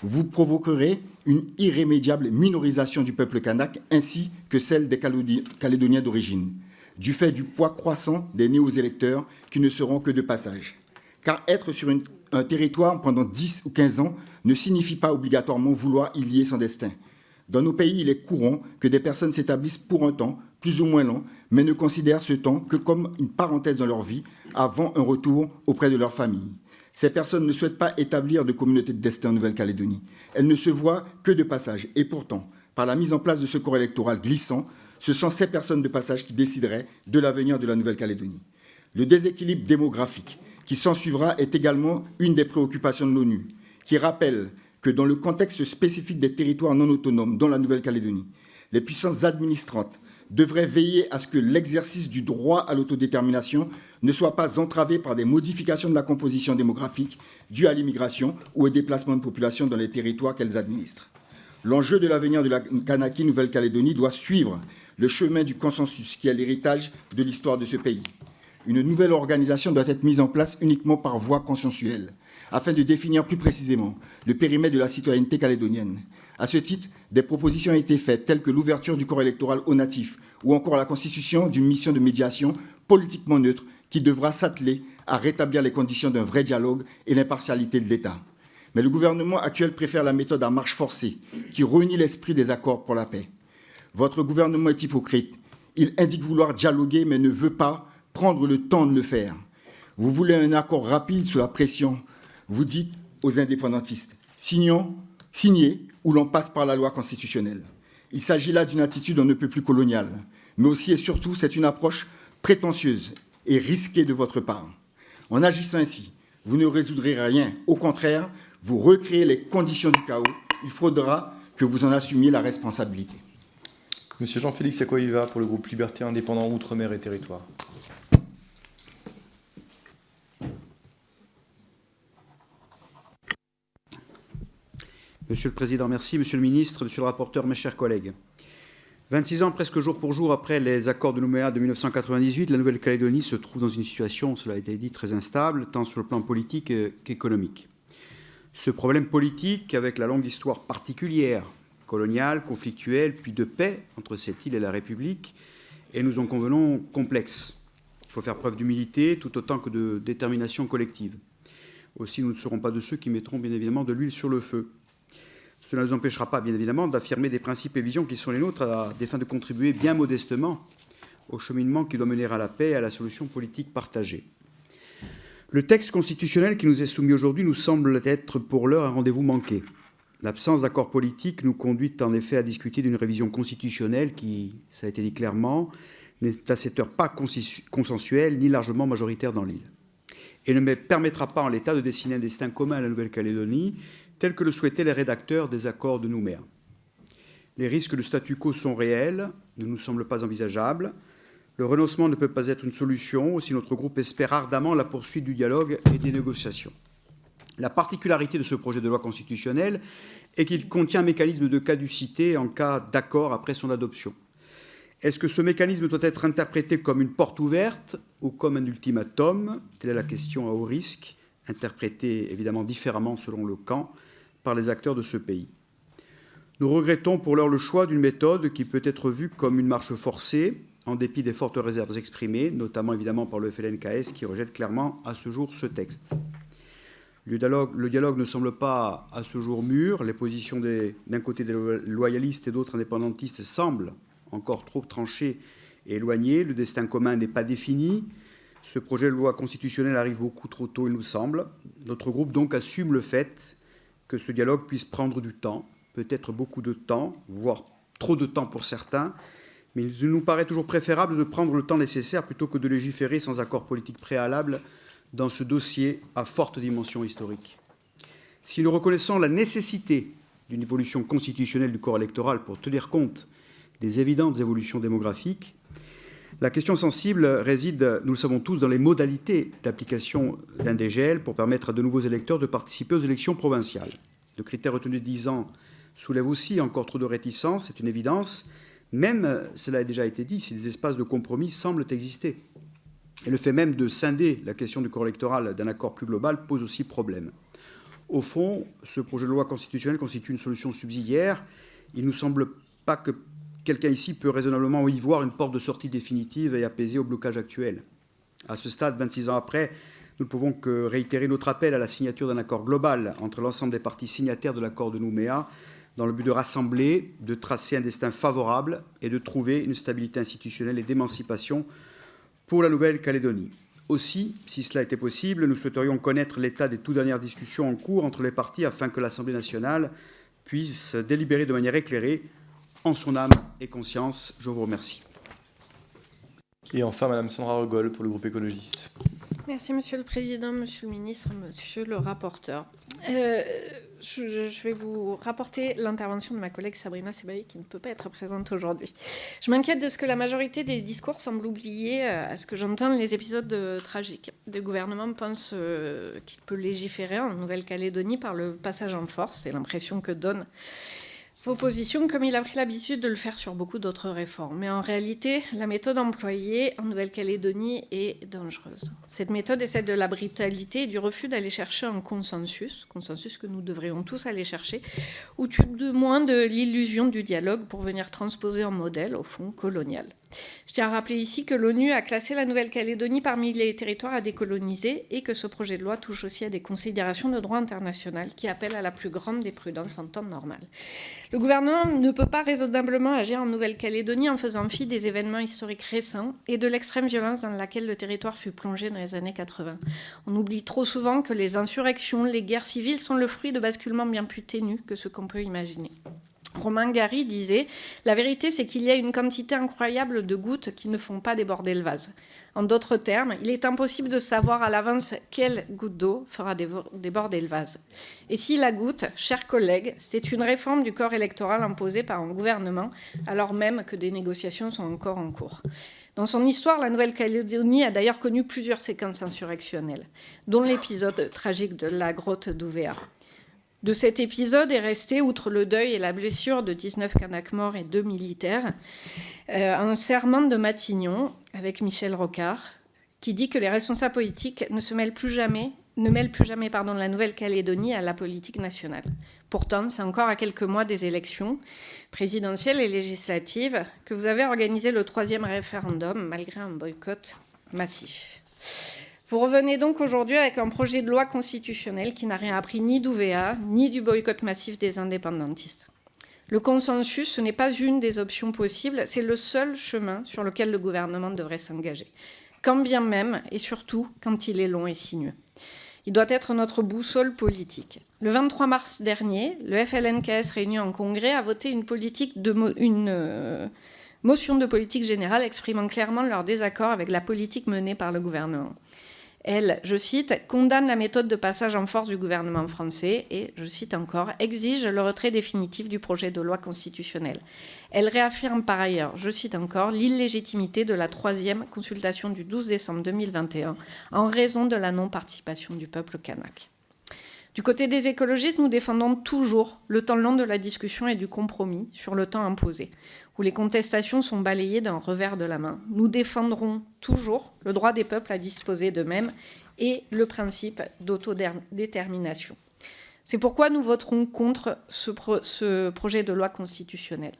[SPEAKER 10] vous provoquerez une irrémédiable minorisation du peuple kanak ainsi que celle des Calédoniens d'origine, du fait du poids croissant des néo-électeurs qui ne seront que de passage. Car être sur un territoire pendant 10 ou 15 ans ne signifie pas obligatoirement vouloir y lier son destin. Dans nos pays, il est courant que des personnes s'établissent pour un temps, plus ou moins long, mais ne considèrent ce temps que comme une parenthèse dans leur vie avant un retour auprès de leur famille. Ces personnes ne souhaitent pas établir de communauté de destin en Nouvelle-Calédonie. Elles ne se voient que de passage. Et pourtant, par la mise en place de ce corps électoral glissant, ce sont ces personnes de passage qui décideraient de l'avenir de la Nouvelle-Calédonie. Le déséquilibre démographique qui s'ensuivra est également une des préoccupations de l'ONU, qui rappelle que dans le contexte spécifique des territoires non autonomes, dont la Nouvelle-Calédonie, les puissances administrantes devraient veiller à ce que l'exercice du droit à l'autodétermination ne soit pas entravé par des modifications de la composition démographique dues à l'immigration ou au déplacement de population dans les territoires qu'elles administrent. L'enjeu de l'avenir de la Kanaki Nouvelle-Calédonie doit suivre le chemin du consensus qui est l'héritage de l'histoire de ce pays. Une nouvelle organisation doit être mise en place uniquement par voie consensuelle, afin de définir plus précisément le périmètre de la citoyenneté calédonienne. À ce titre, des propositions ont été faites, telles que l'ouverture du corps électoral aux natifs, ou encore la constitution d'une mission de médiation politiquement neutre qui devra s'atteler à rétablir les conditions d'un vrai dialogue et l'impartialité de l'État. Mais le gouvernement actuel préfère la méthode à marche forcée, qui renie l'esprit des accords pour la paix. Votre gouvernement est hypocrite. Il indique vouloir dialoguer, mais ne veut pas prendre le temps de le faire. Vous voulez un accord rapide sous la pression. Vous dites aux indépendantistes, signez ou l'on passe par la loi constitutionnelle. Il s'agit là d'une attitude on ne peut plus coloniale, mais aussi et surtout, c'est une approche prétentieuse et risquée de votre part. En agissant ainsi, vous ne résoudrez rien. Au contraire, vous recréez les conditions du chaos. Il faudra que vous en assumiez la responsabilité.
[SPEAKER 1] Monsieur Jean-Félix Akoïva pour le groupe Liberté Indépendant Outre-mer et Territoires.
[SPEAKER 11] Monsieur le Président, merci. Monsieur le Ministre, Monsieur le rapporteur, mes chers collègues. 26 ans, presque jour pour jour après les accords de Nouméa de 1998, la Nouvelle-Calédonie se trouve dans une situation, cela a été dit, très instable, tant sur le plan politique qu'économique. Ce problème politique, avec la longue histoire particulière, coloniale, conflictuelle, puis de paix entre cette île et la République, est, nous en convenons, complexe. Il faut faire preuve d'humilité tout autant que de détermination collective. Aussi, nous ne serons pas de ceux qui mettront bien évidemment de l'huile sur le feu. Cela ne nous empêchera pas, bien évidemment, d'affirmer des principes et visions qui sont les nôtres à des fins de contribuer bien modestement au cheminement qui doit mener à la paix et à la solution politique partagée. Le texte constitutionnel qui nous est soumis aujourd'hui nous semble être pour l'heure un rendez-vous manqué. L'absence d'accord politique nous conduit en effet à discuter d'une révision constitutionnelle qui, ça a été dit clairement, n'est à cette heure pas consensuelle ni largement majoritaire dans l'île. Et ne permettra pas en l'état de dessiner un destin commun à la Nouvelle-Calédonie, tel que le souhaitaient les rédacteurs des accords de Nouméa. Les risques de statu quo sont réels, ne nous semblent pas envisageables. Le renoncement ne peut pas être une solution, aussi notre groupe espère ardemment la poursuite du dialogue et des négociations. La particularité de ce projet de loi constitutionnelle est qu'il contient un mécanisme de caducité en cas d'accord après son adoption. Est-ce que ce mécanisme doit être interprété comme une porte ouverte ou comme un ultimatum? Telle est la question à haut risque, interprétée évidemment différemment selon le camp par les acteurs de ce pays. Nous regrettons pour l'heure le choix d'une méthode qui peut être vue comme une marche forcée, en dépit des fortes réserves exprimées, notamment évidemment par le FLNKS qui rejette clairement à ce jour ce texte. Le dialogue ne semble pas à ce jour mûr. Les positions d'un côté des loyalistes et d'autres indépendantistes semblent encore trop tranchées et éloignées. Le destin commun n'est pas défini. Ce projet de loi constitutionnelle arrive beaucoup trop tôt, il nous semble. Notre groupe donc assume le fait que ce dialogue puisse prendre du temps, peut-être beaucoup de temps, voire trop de temps pour certains, mais il nous paraît toujours préférable de prendre le temps nécessaire plutôt que de légiférer sans accord politique préalable dans ce dossier à forte dimension historique. Si nous reconnaissons la nécessité d'une évolution constitutionnelle du corps électoral pour tenir compte des évidentes évolutions démographiques, la question sensible réside, nous le savons tous, dans les modalités d'application d'un DGL pour permettre à de nouveaux électeurs de participer aux élections provinciales. Le critère retenu de 10 ans soulève aussi encore trop de réticences, c'est une évidence, même, cela a déjà été dit, si des espaces de compromis semblent exister. Et le fait même de scinder la question du corps électoral d'un accord plus global pose aussi problème. Au fond, ce projet de loi constitutionnelle constitue une solution subsidiaire. Il ne nous semble pas que quelqu'un ici peut raisonnablement y voir une porte de sortie définitive et apaisée au blocage actuel. À ce stade, 26 ans après, nous ne pouvons que réitérer notre appel à la signature d'un accord global entre l'ensemble des parties signataires de l'accord de Nouméa dans le but de rassembler, de tracer un destin favorable et de trouver une stabilité institutionnelle et d'émancipation pour la Nouvelle-Calédonie. Aussi, si cela était possible, nous souhaiterions connaître l'état des toutes dernières discussions en cours entre les partis afin que l'Assemblée nationale puisse délibérer de manière éclairée, en son âme et conscience. Je vous remercie.
[SPEAKER 1] Et enfin, Madame Sandra Rogol pour le groupe écologiste.
[SPEAKER 8] Merci, Monsieur le Président, Monsieur le Ministre, Monsieur le rapporteur. Je vais vous rapporter l'intervention de ma collègue Sabrina Sebaï, qui ne peut pas être présente aujourd'hui. Je m'inquiète de ce que la majorité des discours semble oublier, à ce que j'entends, les épisodes tragiques. Le gouvernement pense qu'il peut légiférer en Nouvelle-Calédonie par le passage en force. C'est l'impression que donne vos positions, comme il a pris l'habitude de le faire sur beaucoup d'autres réformes. Mais en réalité, la méthode employée en Nouvelle-Calédonie est dangereuse. Cette méthode est celle de la brutalité et du refus d'aller chercher un consensus que nous devrions tous aller chercher, ou tout de moins de l'illusion du dialogue pour venir transposer un modèle, au fond, colonial. Je tiens à rappeler ici que l'ONU a classé la Nouvelle-Calédonie parmi les territoires à décoloniser et que ce projet de loi touche aussi à des considérations de droit international qui appellent à la plus grande des prudences en temps normal. Le gouvernement ne peut pas raisonnablement agir en Nouvelle-Calédonie en faisant fi des événements historiques récents et de l'extrême violence dans laquelle le territoire fut plongé dans les années 80. On oublie trop souvent que les insurrections, les guerres civiles sont le fruit de basculements bien plus ténus que ce qu'on peut imaginer. Romain Gary disait « La vérité, c'est qu'il y a une quantité incroyable de gouttes qui ne font pas déborder le vase. » En d'autres termes, il est impossible de savoir à l'avance quelle goutte d'eau fera déborder le vase. Et si la goutte, chers collègues, c'était une réforme du corps électoral imposée par un gouvernement, alors même que des négociations sont encore en cours. Dans son histoire, la Nouvelle-Calédonie a d'ailleurs connu plusieurs séquences insurrectionnelles, dont l'épisode tragique de la grotte d'Ouvéa. De cet épisode est resté, outre le deuil et la blessure de 19 Kanaks morts et 2 militaires, un serment de Matignon avec Michel Rocard qui dit que les responsables politiques ne mêlent plus jamais la Nouvelle-Calédonie à la politique nationale. Pourtant, c'est encore à quelques mois des élections présidentielles et législatives que vous avez organisé le 3e référendum malgré un boycott massif. Vous revenez donc aujourd'hui avec un projet de loi constitutionnelle qui n'a rien appris ni d'Ouvéa, ni du boycott massif des indépendantistes. Le consensus, ce n'est pas une des options possibles, c'est le seul chemin sur lequel le gouvernement devrait s'engager, quand bien même, et surtout, quand il est long et sinueux. Il doit être notre boussole politique. Le 23 mars dernier, le FLNKS réuni en congrès a voté une motion de politique générale exprimant clairement leur désaccord avec la politique menée par le gouvernement. Elle, je cite, « condamne la méthode de passage en force du gouvernement français et, je cite encore, exige le retrait définitif du projet de loi constitutionnelle. Elle réaffirme par ailleurs, je cite encore, l'illégitimité de la 3e consultation du 12 décembre 2021 en raison de la non-participation du peuple kanak. » Du côté des écologistes, nous défendons toujours le temps long de la discussion et du compromis sur le temps imposé, où les contestations sont balayées d'un revers de la main. Nous défendrons toujours le droit des peuples à disposer d'eux-mêmes et le principe d'autodétermination. C'est pourquoi nous voterons contre ce projet de loi constitutionnelle.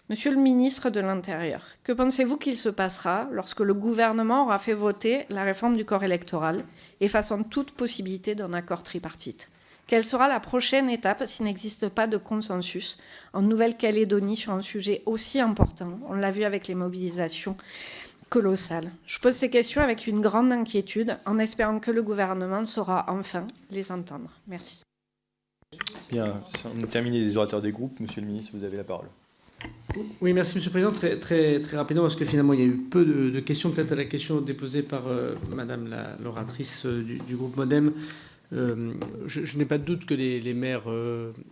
[SPEAKER 8] Monsieur le ministre de l'Intérieur, que pensez-vous qu'il se passera lorsque le gouvernement aura fait voter la réforme du corps électoral, effaçant toute possibilité d'un accord tripartite ? Quelle sera la prochaine étape s'il n'existe pas de consensus en Nouvelle-Calédonie sur un sujet aussi important ? On l'a vu avec les mobilisations colossales. Je pose ces questions avec une grande inquiétude, en espérant que le gouvernement saura enfin les entendre. Merci.
[SPEAKER 1] Bien, on a terminé les orateurs des groupes. Monsieur le ministre, vous avez la parole.
[SPEAKER 2] Oui, merci Monsieur le Président. Très rapidement, parce que finalement, il y a eu peu de questions. Peut-être à la question déposée par Madame l'oratrice du groupe MoDem. Je n'ai pas de doute que les maires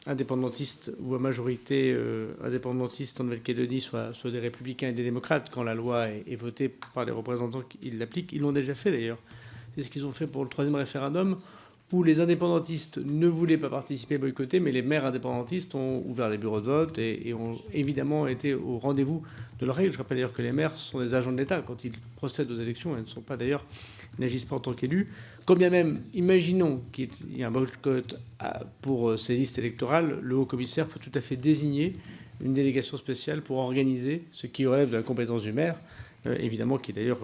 [SPEAKER 2] indépendantistes ou à majorité indépendantistes en Nouvelle-Calédonie soient des républicains et des démocrates. Quand la loi est votée par les représentants qui l'appliquent, ils l'ont déjà fait d'ailleurs. C'est ce qu'ils ont fait pour le 3e référendum, où les indépendantistes ne voulaient pas participer, boycotter, mais les maires indépendantistes ont ouvert les bureaux de vote et ont évidemment été au rendez-vous de leurs règles. Je rappelle d'ailleurs que les maires sont des agents de l'État quand ils procèdent aux élections. Ils ne sont pas d'ailleurs, n'agissent pas en tant qu'élus. Quand bien même, imaginons qu'il y ait un boycott pour ces listes électorales, le haut-commissaire peut tout à fait désigner une délégation spéciale pour organiser ce qui relève de la compétence du maire, évidemment qui est d'ailleurs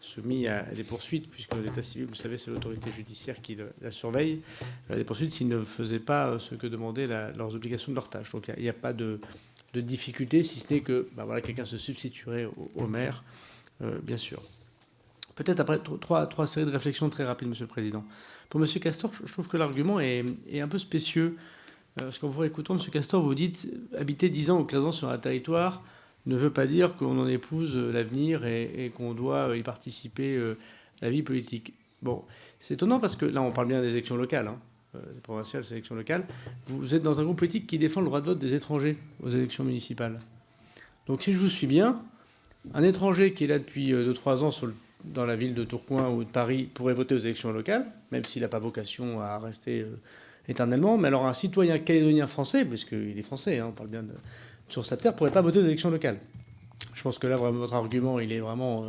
[SPEAKER 2] soumis à des poursuites, puisque l'état civil, vous savez, c'est l'autorité judiciaire qui la surveille, des poursuites s'ils ne faisaient pas ce que demandaient leurs obligations de leur tâche. Donc il n'y a pas de difficulté, si ce n'est que voilà, quelqu'un se substituerait au maire, bien sûr. Peut-être après trois séries de réflexions très rapides, Monsieur le Président. Pour M. Castor, je trouve que l'argument est un peu spécieux. Parce qu'en vous réécoutant, M. Castor, vous dites habiter 10 ans ou 15 ans sur un territoire ne veut pas dire qu'on en épouse l'avenir et qu'on doit y participer à la vie politique. Bon, c'est étonnant parce que là, on parle bien des élections locales, des provinciales, des élections locales. Vous êtes dans un groupe politique qui défend le droit de vote des étrangers aux élections municipales. Donc, si je vous suis bien, un étranger qui est là depuis 2-3 ans dans la ville de Tourcoing ou de Paris pourrait voter aux élections locales, même s'il n'a pas vocation à rester éternellement. Mais alors un citoyen calédonien français, puisqu'il est français, on parle bien sur sa terre, ne pourrait pas voter aux élections locales. Je pense que là, vraiment, votre argument, il est vraiment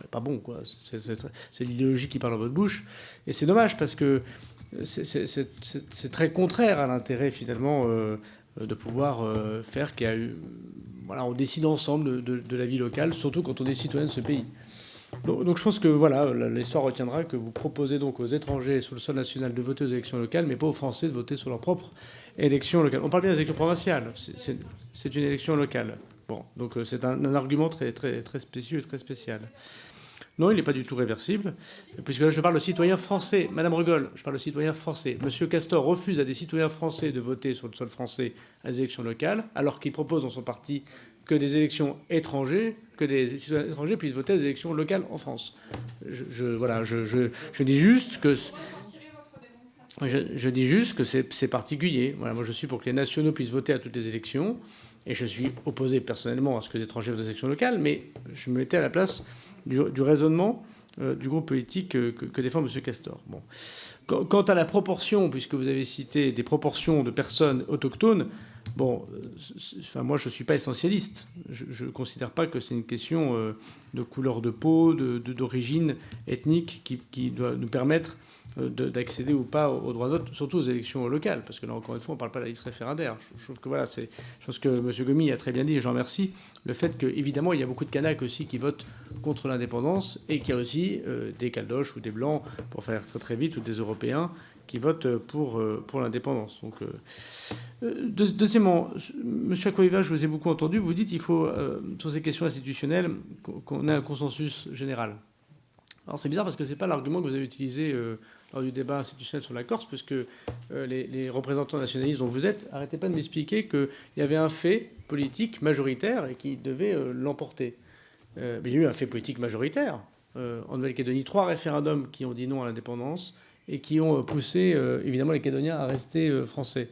[SPEAKER 2] pas bon, quoi. C'est l'idéologie qui parle dans votre bouche. Et c'est dommage, parce que c'est très contraire à l'intérêt, finalement, de pouvoir faire qu'il y a eu... Voilà, on décide ensemble de la vie locale, surtout quand on est citoyen de ce pays. Donc je pense que voilà, l'histoire retiendra que vous proposez donc aux étrangers sur le sol national de voter aux élections locales, mais pas aux Français de voter sur leur propre élection locale. On parle bien des élections provinciales, c'est une élection locale. Bon, donc c'est un argument très, très, très spécieux et très spécial. Non, il n'est pas du tout réversible, puisque là, je parle de citoyens français. Madame Regol, je parle de citoyens français. Monsieur Castor refuse à des citoyens français de voter sur le sol français à des élections locales, alors qu'il propose dans son parti que des élections étrangers, que des citoyens étrangers puissent voter à des élections locales en France. Je dis juste que... Je dis juste que c'est particulier. Voilà, moi, je suis pour que les nationaux puissent voter à toutes les élections, et je suis opposé personnellement à ce que les étrangers votent aux élections locales, mais je me mettais à la place du raisonnement du groupe politique que défend M. Castor. Bon. Quant à la proportion, puisque vous avez cité des proportions de personnes autochtones, bon, enfin, moi, je ne suis pas essentialiste. Je ne considère pas que c'est une question de couleur de peau, d'origine ethnique qui doit nous permettre d'accéder ou pas au droit de vote, surtout aux élections locales, parce que là, encore une fois, on ne parle pas de la liste référendaire. Je trouve que voilà, je pense que M. Gomy a très bien dit, et j'en remercie, le fait qu'évidemment, il y a beaucoup de Kanaks aussi qui votent contre l'indépendance, et qu'il y a aussi des Caldoches ou des Blancs, pour faire très très vite, ou des Européens qui votent pour l'indépendance. Donc, deuxièmement, M. Aquaviva, je vous ai beaucoup entendu, vous dites qu'il faut, sur ces questions institutionnelles, qu'on ait un consensus général. Alors c'est bizarre parce que ce n'est pas l'argument que vous avez utilisé lors du débat institutionnel sur la Corse, puisque les représentants nationalistes dont vous êtes, arrêtez pas de m'expliquer qu'il y avait un fait politique majoritaire et qui devait l'emporter. Mais il y a eu un fait politique majoritaire. En Nouvelle-Calédonie, 3 référendums qui ont dit non à l'indépendance et qui ont poussé évidemment les Calédoniens à rester français.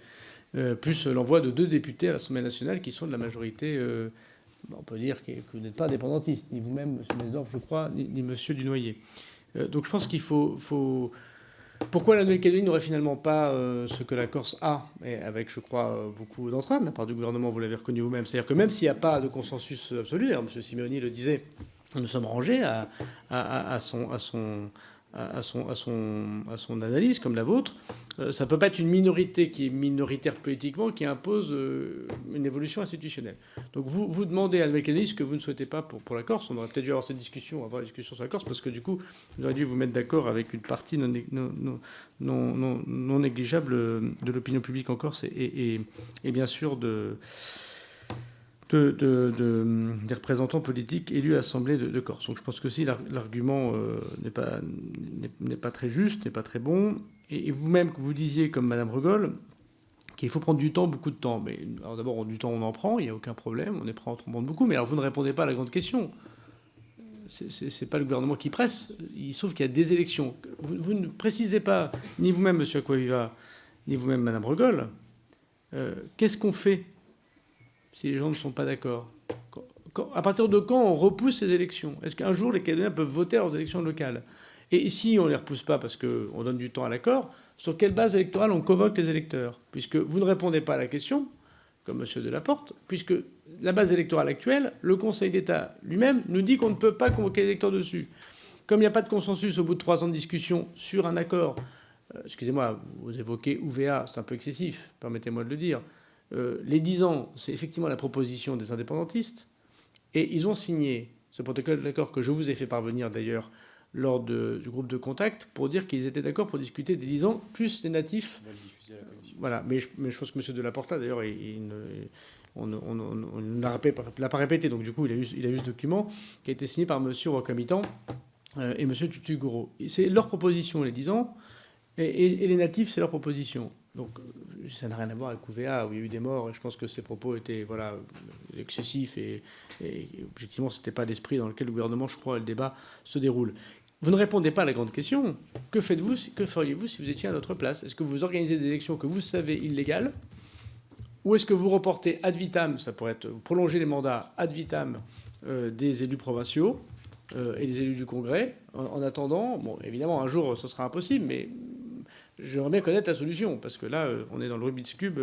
[SPEAKER 2] Plus l'envoi de 2 députés à l'Assemblée nationale qui sont de la majorité... on peut dire que vous n'êtes pas indépendantiste, ni vous-même, M. Mesdorf, je crois, ni M. Dunoyer. Donc je pense qu'il faut... Pourquoi la Nouvelle-Calédonie n'aurait finalement pas ce que la Corse a, et avec, je crois, beaucoup d'entrain de la part du gouvernement, vous l'avez reconnu vous-même. C'est-à-dire que même s'il n'y a pas de consensus absolu, d'ailleurs M. Simeoni le disait, nous sommes rangés à son analyse, comme la vôtre. Ça ne peut pas être une minorité qui est minoritaire politiquement qui impose une évolution institutionnelle. Donc vous demandez à la Nouvelle-Calédonie ce que vous ne souhaitez pas pour la Corse. On aurait peut-être dû avoir cette discussion, avoir une discussion sur la Corse, parce que du coup, vous auriez dû vous mettre d'accord avec une partie non négligeable de l'opinion publique en Corse et bien sûr des représentants politiques élus à l'Assemblée de Corse. Donc je pense que si l'argument n'est pas très juste, n'est pas très bon. Et vous-même, que vous disiez, comme Mme Regol, qu'il faut prendre du temps, beaucoup de temps. Mais alors d'abord, du temps, on en prend, il n'y a aucun problème, on est prêt à en prendre beaucoup. Mais alors vous ne répondez pas à la grande question. C'est pas le gouvernement qui presse, sauf qu'il y a des élections. Vous ne précisez pas, ni vous-même, M. Aquaviva, ni vous-même, Mme Regol, qu'est-ce qu'on fait si les gens ne sont pas d'accord? À partir de quand on repousse ces élections? Est-ce qu'un jour les Calédoniens peuvent voter aux élections locales? Et si on ne les repousse pas parce qu'on donne du temps à l'accord, sur quelle base électorale on convoque les électeurs? Puisque vous ne répondez pas à la question, comme M. Delaporte, puisque la base électorale actuelle, le Conseil d'État lui-même nous dit qu'on ne peut pas convoquer les électeurs dessus. Comme il n'y a pas de consensus au bout de 3 ans de discussion sur un accord, excusez-moi, vous évoquez UVA, c'est un peu excessif, permettez-moi de le dire, les 10 ans, c'est effectivement la proposition des indépendantistes, et ils ont signé Ce protocole d'accord que je vous ai fait parvenir d'ailleurs lors du groupe de contact pour dire qu'ils étaient d'accord pour discuter des 10 ans plus les natifs. Voilà, mais je pense que M. Delaporta, d'ailleurs, on ne l'a pas répété, donc du coup, il a eu ce document qui a été signé par M. Wakamitan et M. Tutugoro. C'est leur proposition, les 10 ans, et les natifs, c'est leur proposition. Donc ça n'a rien à voir avec UVA, où il y a eu des morts, et je pense que ces propos étaient excessifs, et objectivement, ce n'était pas l'esprit dans lequel le gouvernement, je crois, et le débat se déroule. Vous ne répondez pas à la grande question. Que feriez-vous si vous étiez à notre place? Est-ce que vous organisez des élections que vous savez illégales? Ou est-ce que vous reportez ad vitam, ça pourrait être prolonger les mandats ad vitam des élus provinciaux et des élus du Congrès, en attendant, bon, évidemment, un jour, ce sera impossible, mais j'aimerais bien connaître la solution, parce que là, on est dans le Rubik's Cube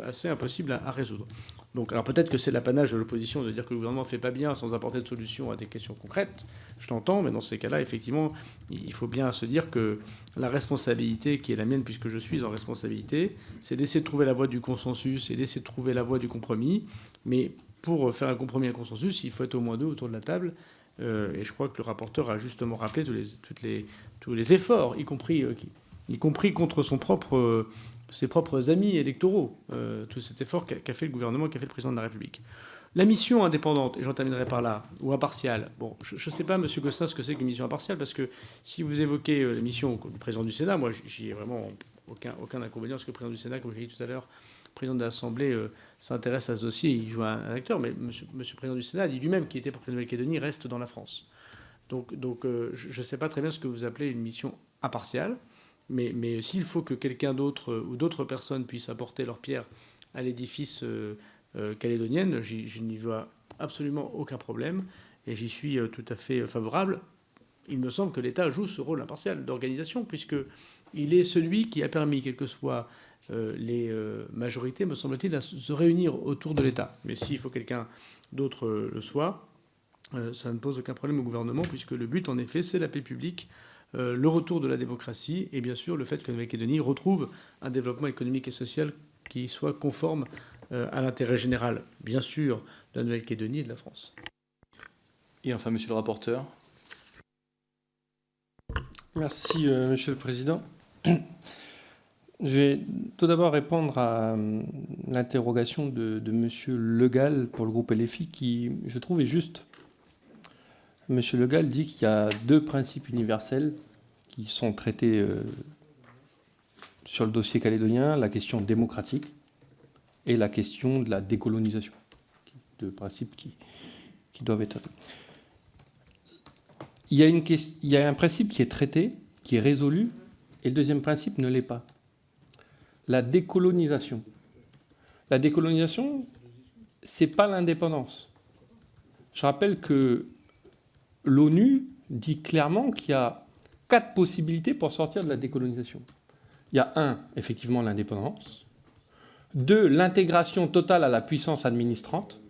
[SPEAKER 2] assez impossible à résoudre. Donc, alors peut-être que c'est l'apanage de l'opposition de dire que le gouvernement ne fait pas bien sans apporter de solution à des questions concrètes, je l'entends, mais dans ces cas-là, effectivement, il faut bien se dire que la responsabilité qui est la mienne, puisque je suis en responsabilité, c'est d'essayer de trouver la voie du consensus et d'essayer de trouver la voie du compromis. Mais pour faire un compromis et un consensus, il faut être au moins 2 autour de la table. Et je crois que le rapporteur a justement rappelé tous les efforts, y compris contre ses propres amis électoraux, tout cet effort qu'a fait le gouvernement, qu'a fait le président de la République. La mission indépendante, et j'en terminerai par là, ou impartiale, bon, je ne sais pas, M. Gosselin, ce que c'est qu'une mission impartiale, parce que si vous évoquez la mission du président du Sénat, moi, j'y ai vraiment aucun inconvénient, parce que le président du Sénat, comme je l'ai dit tout à l'heure, le président de l'Assemblée s'intéresse à ce dossier, il joue un acteur, mais M. le président du Sénat a dit lui-même qu'il était pour que la Nouvelle-Calédonie reste dans la France. Donc je ne sais pas très bien ce que vous appelez une mission impartiale. Mais s'il faut que quelqu'un d'autre ou d'autres personnes puissent apporter leur pierre à l'édifice calédonienne, je n'y vois absolument aucun problème et j'y suis tout à fait favorable. Il me semble que l'État joue ce rôle impartial d'organisation, puisqu'il est celui qui a permis, quelles que soient les majorités, me semble-t-il, à se réunir autour de l'État. Mais s'il faut quelqu'un d'autre le soit, ça ne pose aucun problème au gouvernement, puisque le but, en effet, c'est la paix publique, le retour de la démocratie et bien sûr le fait que la Nouvelle-Calédonie retrouve un développement économique et social qui soit conforme à l'intérêt général, bien sûr, de la Nouvelle-Calédonie et de la France.
[SPEAKER 1] Et enfin, monsieur le rapporteur.
[SPEAKER 3] Merci, Monsieur le Président. Je vais tout d'abord répondre à l'interrogation de Monsieur Le Gall pour le groupe LFI qui, je trouve, est juste. Monsieur Le Gall dit qu'il y a 2 principes universels qui sont traités sur le dossier calédonien, la question démocratique et la question de la décolonisation. 2 principes qui doivent être... Il y a un principe qui est traité, qui est résolu, et le deuxième principe ne l'est pas. La décolonisation. La décolonisation, ce n'est pas l'indépendance. Je rappelle que l'ONU dit clairement qu'il y a 4 possibilités pour sortir de la décolonisation. Il y a 1, effectivement, l'indépendance. 2, l'intégration totale à la puissance administrante,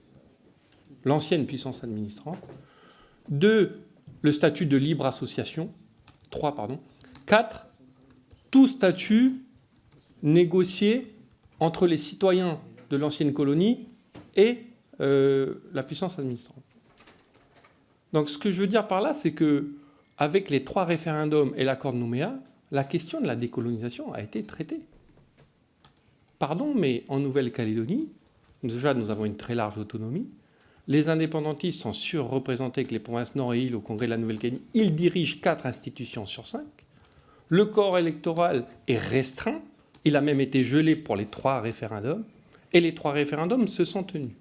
[SPEAKER 3] l'ancienne puissance administrante. 2, le statut de libre association. 3, pardon. 4, tout statut négocié entre les citoyens de l'ancienne colonie et la puissance administrante. Donc ce que je veux dire par là, c'est qu'avec les 3 référendums et l'accord de Nouméa, la question de la décolonisation a été traitée. Pardon, mais en Nouvelle-Calédonie, déjà nous avons une très large autonomie. Les indépendantistes sont surreprésentés que les provinces Nord et Île au Congrès de la Nouvelle-Calédonie. Ils dirigent 4 institutions sur 5. Le corps électoral est restreint. Il a même été gelé pour les 3 référendums. Et les 3 référendums se sont tenus.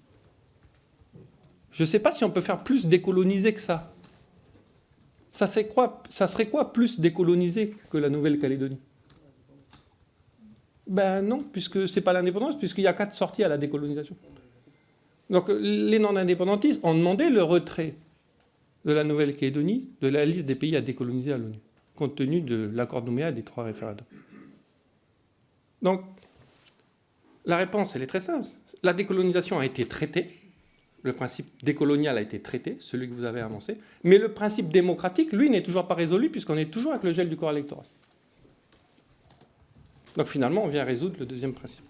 [SPEAKER 3] Je ne sais pas si on peut faire plus décolonisé que ça. Ça serait quoi plus décolonisé que la Nouvelle-Calédonie? Ben non, puisque ce n'est pas l'indépendance, puisqu'il y a 4 sorties à la décolonisation. Donc les non-indépendantistes ont demandé le retrait de la Nouvelle-Calédonie de la liste des pays à décoloniser à l'ONU, compte tenu de l'accord de Nouméa et des 3 référendums. Donc la réponse, elle est très simple. La décolonisation a été traitée. Le principe décolonial a été traité, celui que vous avez avancé. Mais le principe démocratique, lui, n'est toujours pas résolu puisqu'on est toujours avec le gel du corps électoral. Donc finalement, on vient résoudre le deuxième principe.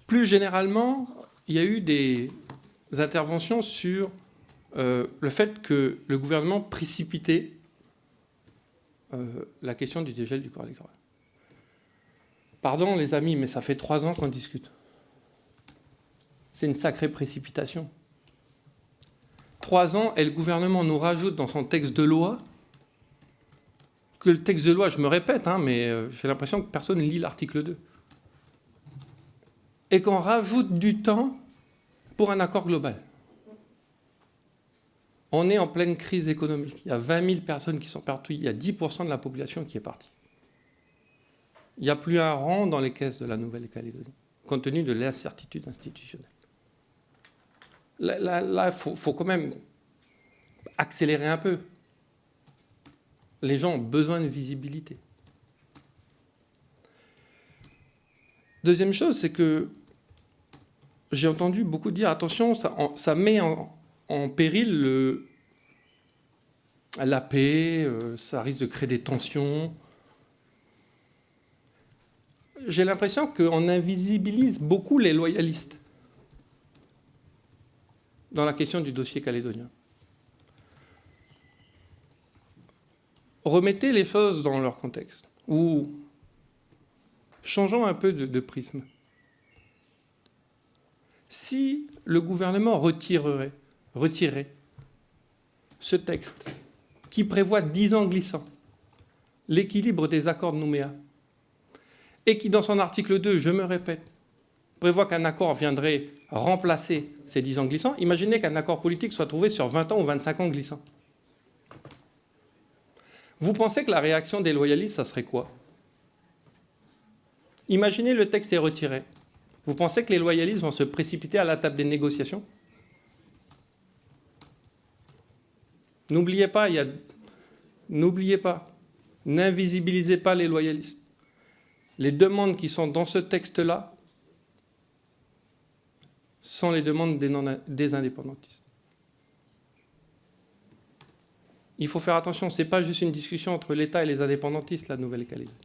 [SPEAKER 3] Plus généralement, il y a eu des interventions sur le fait que le gouvernement précipitait la question du dégel du corps électoral. Pardon les amis, mais ça fait 3 ans qu'on discute. C'est une sacrée précipitation. 3 ans, et le gouvernement nous rajoute dans son texte de loi, que le texte de loi, je me répète, mais j'ai l'impression que personne ne lit l'article 2. Et qu'on rajoute du temps pour un accord global. On est en pleine crise économique. Il y a 20 000 personnes qui sont parties. Il y a 10% de la population qui est partie. Il n'y a plus un rang dans les caisses de la Nouvelle-Calédonie, compte tenu de l'incertitude institutionnelle. Là, il faut quand même accélérer un peu. Les gens ont besoin de visibilité. Deuxième chose, c'est que j'ai entendu beaucoup dire, attention, ça met en péril la paix, ça risque de créer des tensions. J'ai l'impression qu'on invisibilise beaucoup les loyalistes dans la question du dossier calédonien. Remettez les choses dans leur contexte, ou changeons un peu de prisme. Si le gouvernement retirerait ce texte qui prévoit 10 ans glissants, l'équilibre des accords de Nouméa, et qui, dans son article 2, je me répète, prévoit qu'un accord viendrait remplacer ces 10 ans glissants, imaginez qu'un accord politique soit trouvé sur 20 ans ou 25 ans glissants. Vous pensez que la réaction des loyalistes, ça serait quoi? Imaginez le texte est retiré. Vous pensez que les loyalistes vont se précipiter à la table des négociations? N'oubliez pas, n'invisibilisez pas les loyalistes. Les demandes qui sont dans ce texte-là sont les demandes des indépendantistes. Il faut faire attention, ce n'est pas juste une discussion entre l'État et les indépendantistes, la Nouvelle-Calédonie.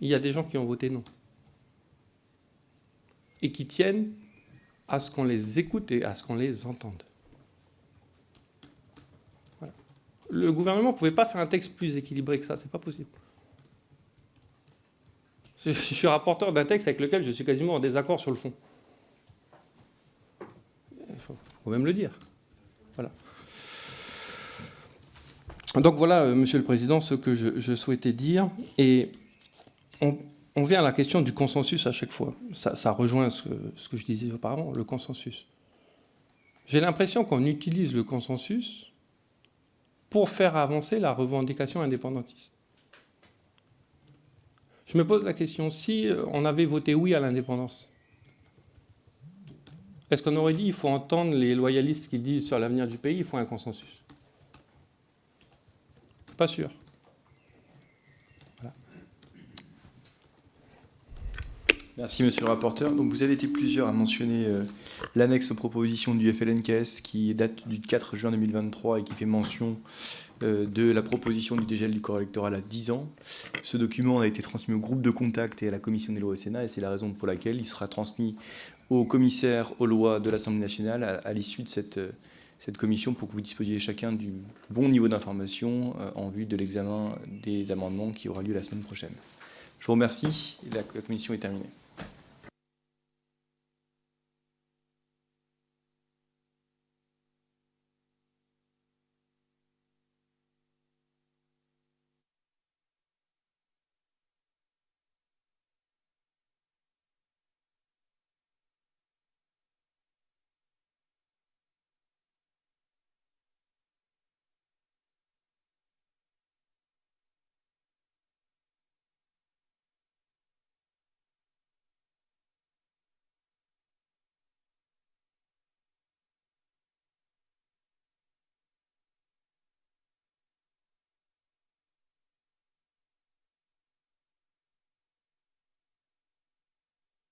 [SPEAKER 3] Il y a des gens qui ont voté non. Et qui tiennent à ce qu'on les écoute et à ce qu'on les entende. Voilà. Le gouvernement ne pouvait pas faire un texte plus équilibré que ça, c'est pas possible. Je suis rapporteur d'un texte avec lequel je suis quasiment en désaccord sur le fond. Il faut même le dire. Voilà. Donc voilà, Monsieur le Président, ce que je souhaitais dire. Et on vient à la question du consensus à chaque fois. Ça rejoint ce que je disais auparavant, le consensus. J'ai l'impression qu'on utilise le consensus pour faire avancer la revendication indépendantiste. Je me pose la question, si on avait voté oui à l'indépendance, est-ce qu'on aurait dit il faut entendre les loyalistes qui disent sur l'avenir du pays, il faut un consensus? Pas sûr. Voilà.
[SPEAKER 1] Merci, monsieur le rapporteur. Donc, vous avez été plusieurs à mentionner l'annexe aux propositions du FLNKS qui date du 4 juin 2023 et qui fait mention de la proposition du dégel du corps électoral à 10 ans. Ce document a été transmis au groupe de contact et à la commission des lois au Sénat, et c'est la raison pour laquelle il sera transmis au commissaire aux lois de l'Assemblée nationale à l'issue de cette commission pour que vous disposiez chacun du bon niveau d'information en vue de l'examen des amendements qui aura lieu la semaine prochaine. Je vous remercie. La commission est terminée.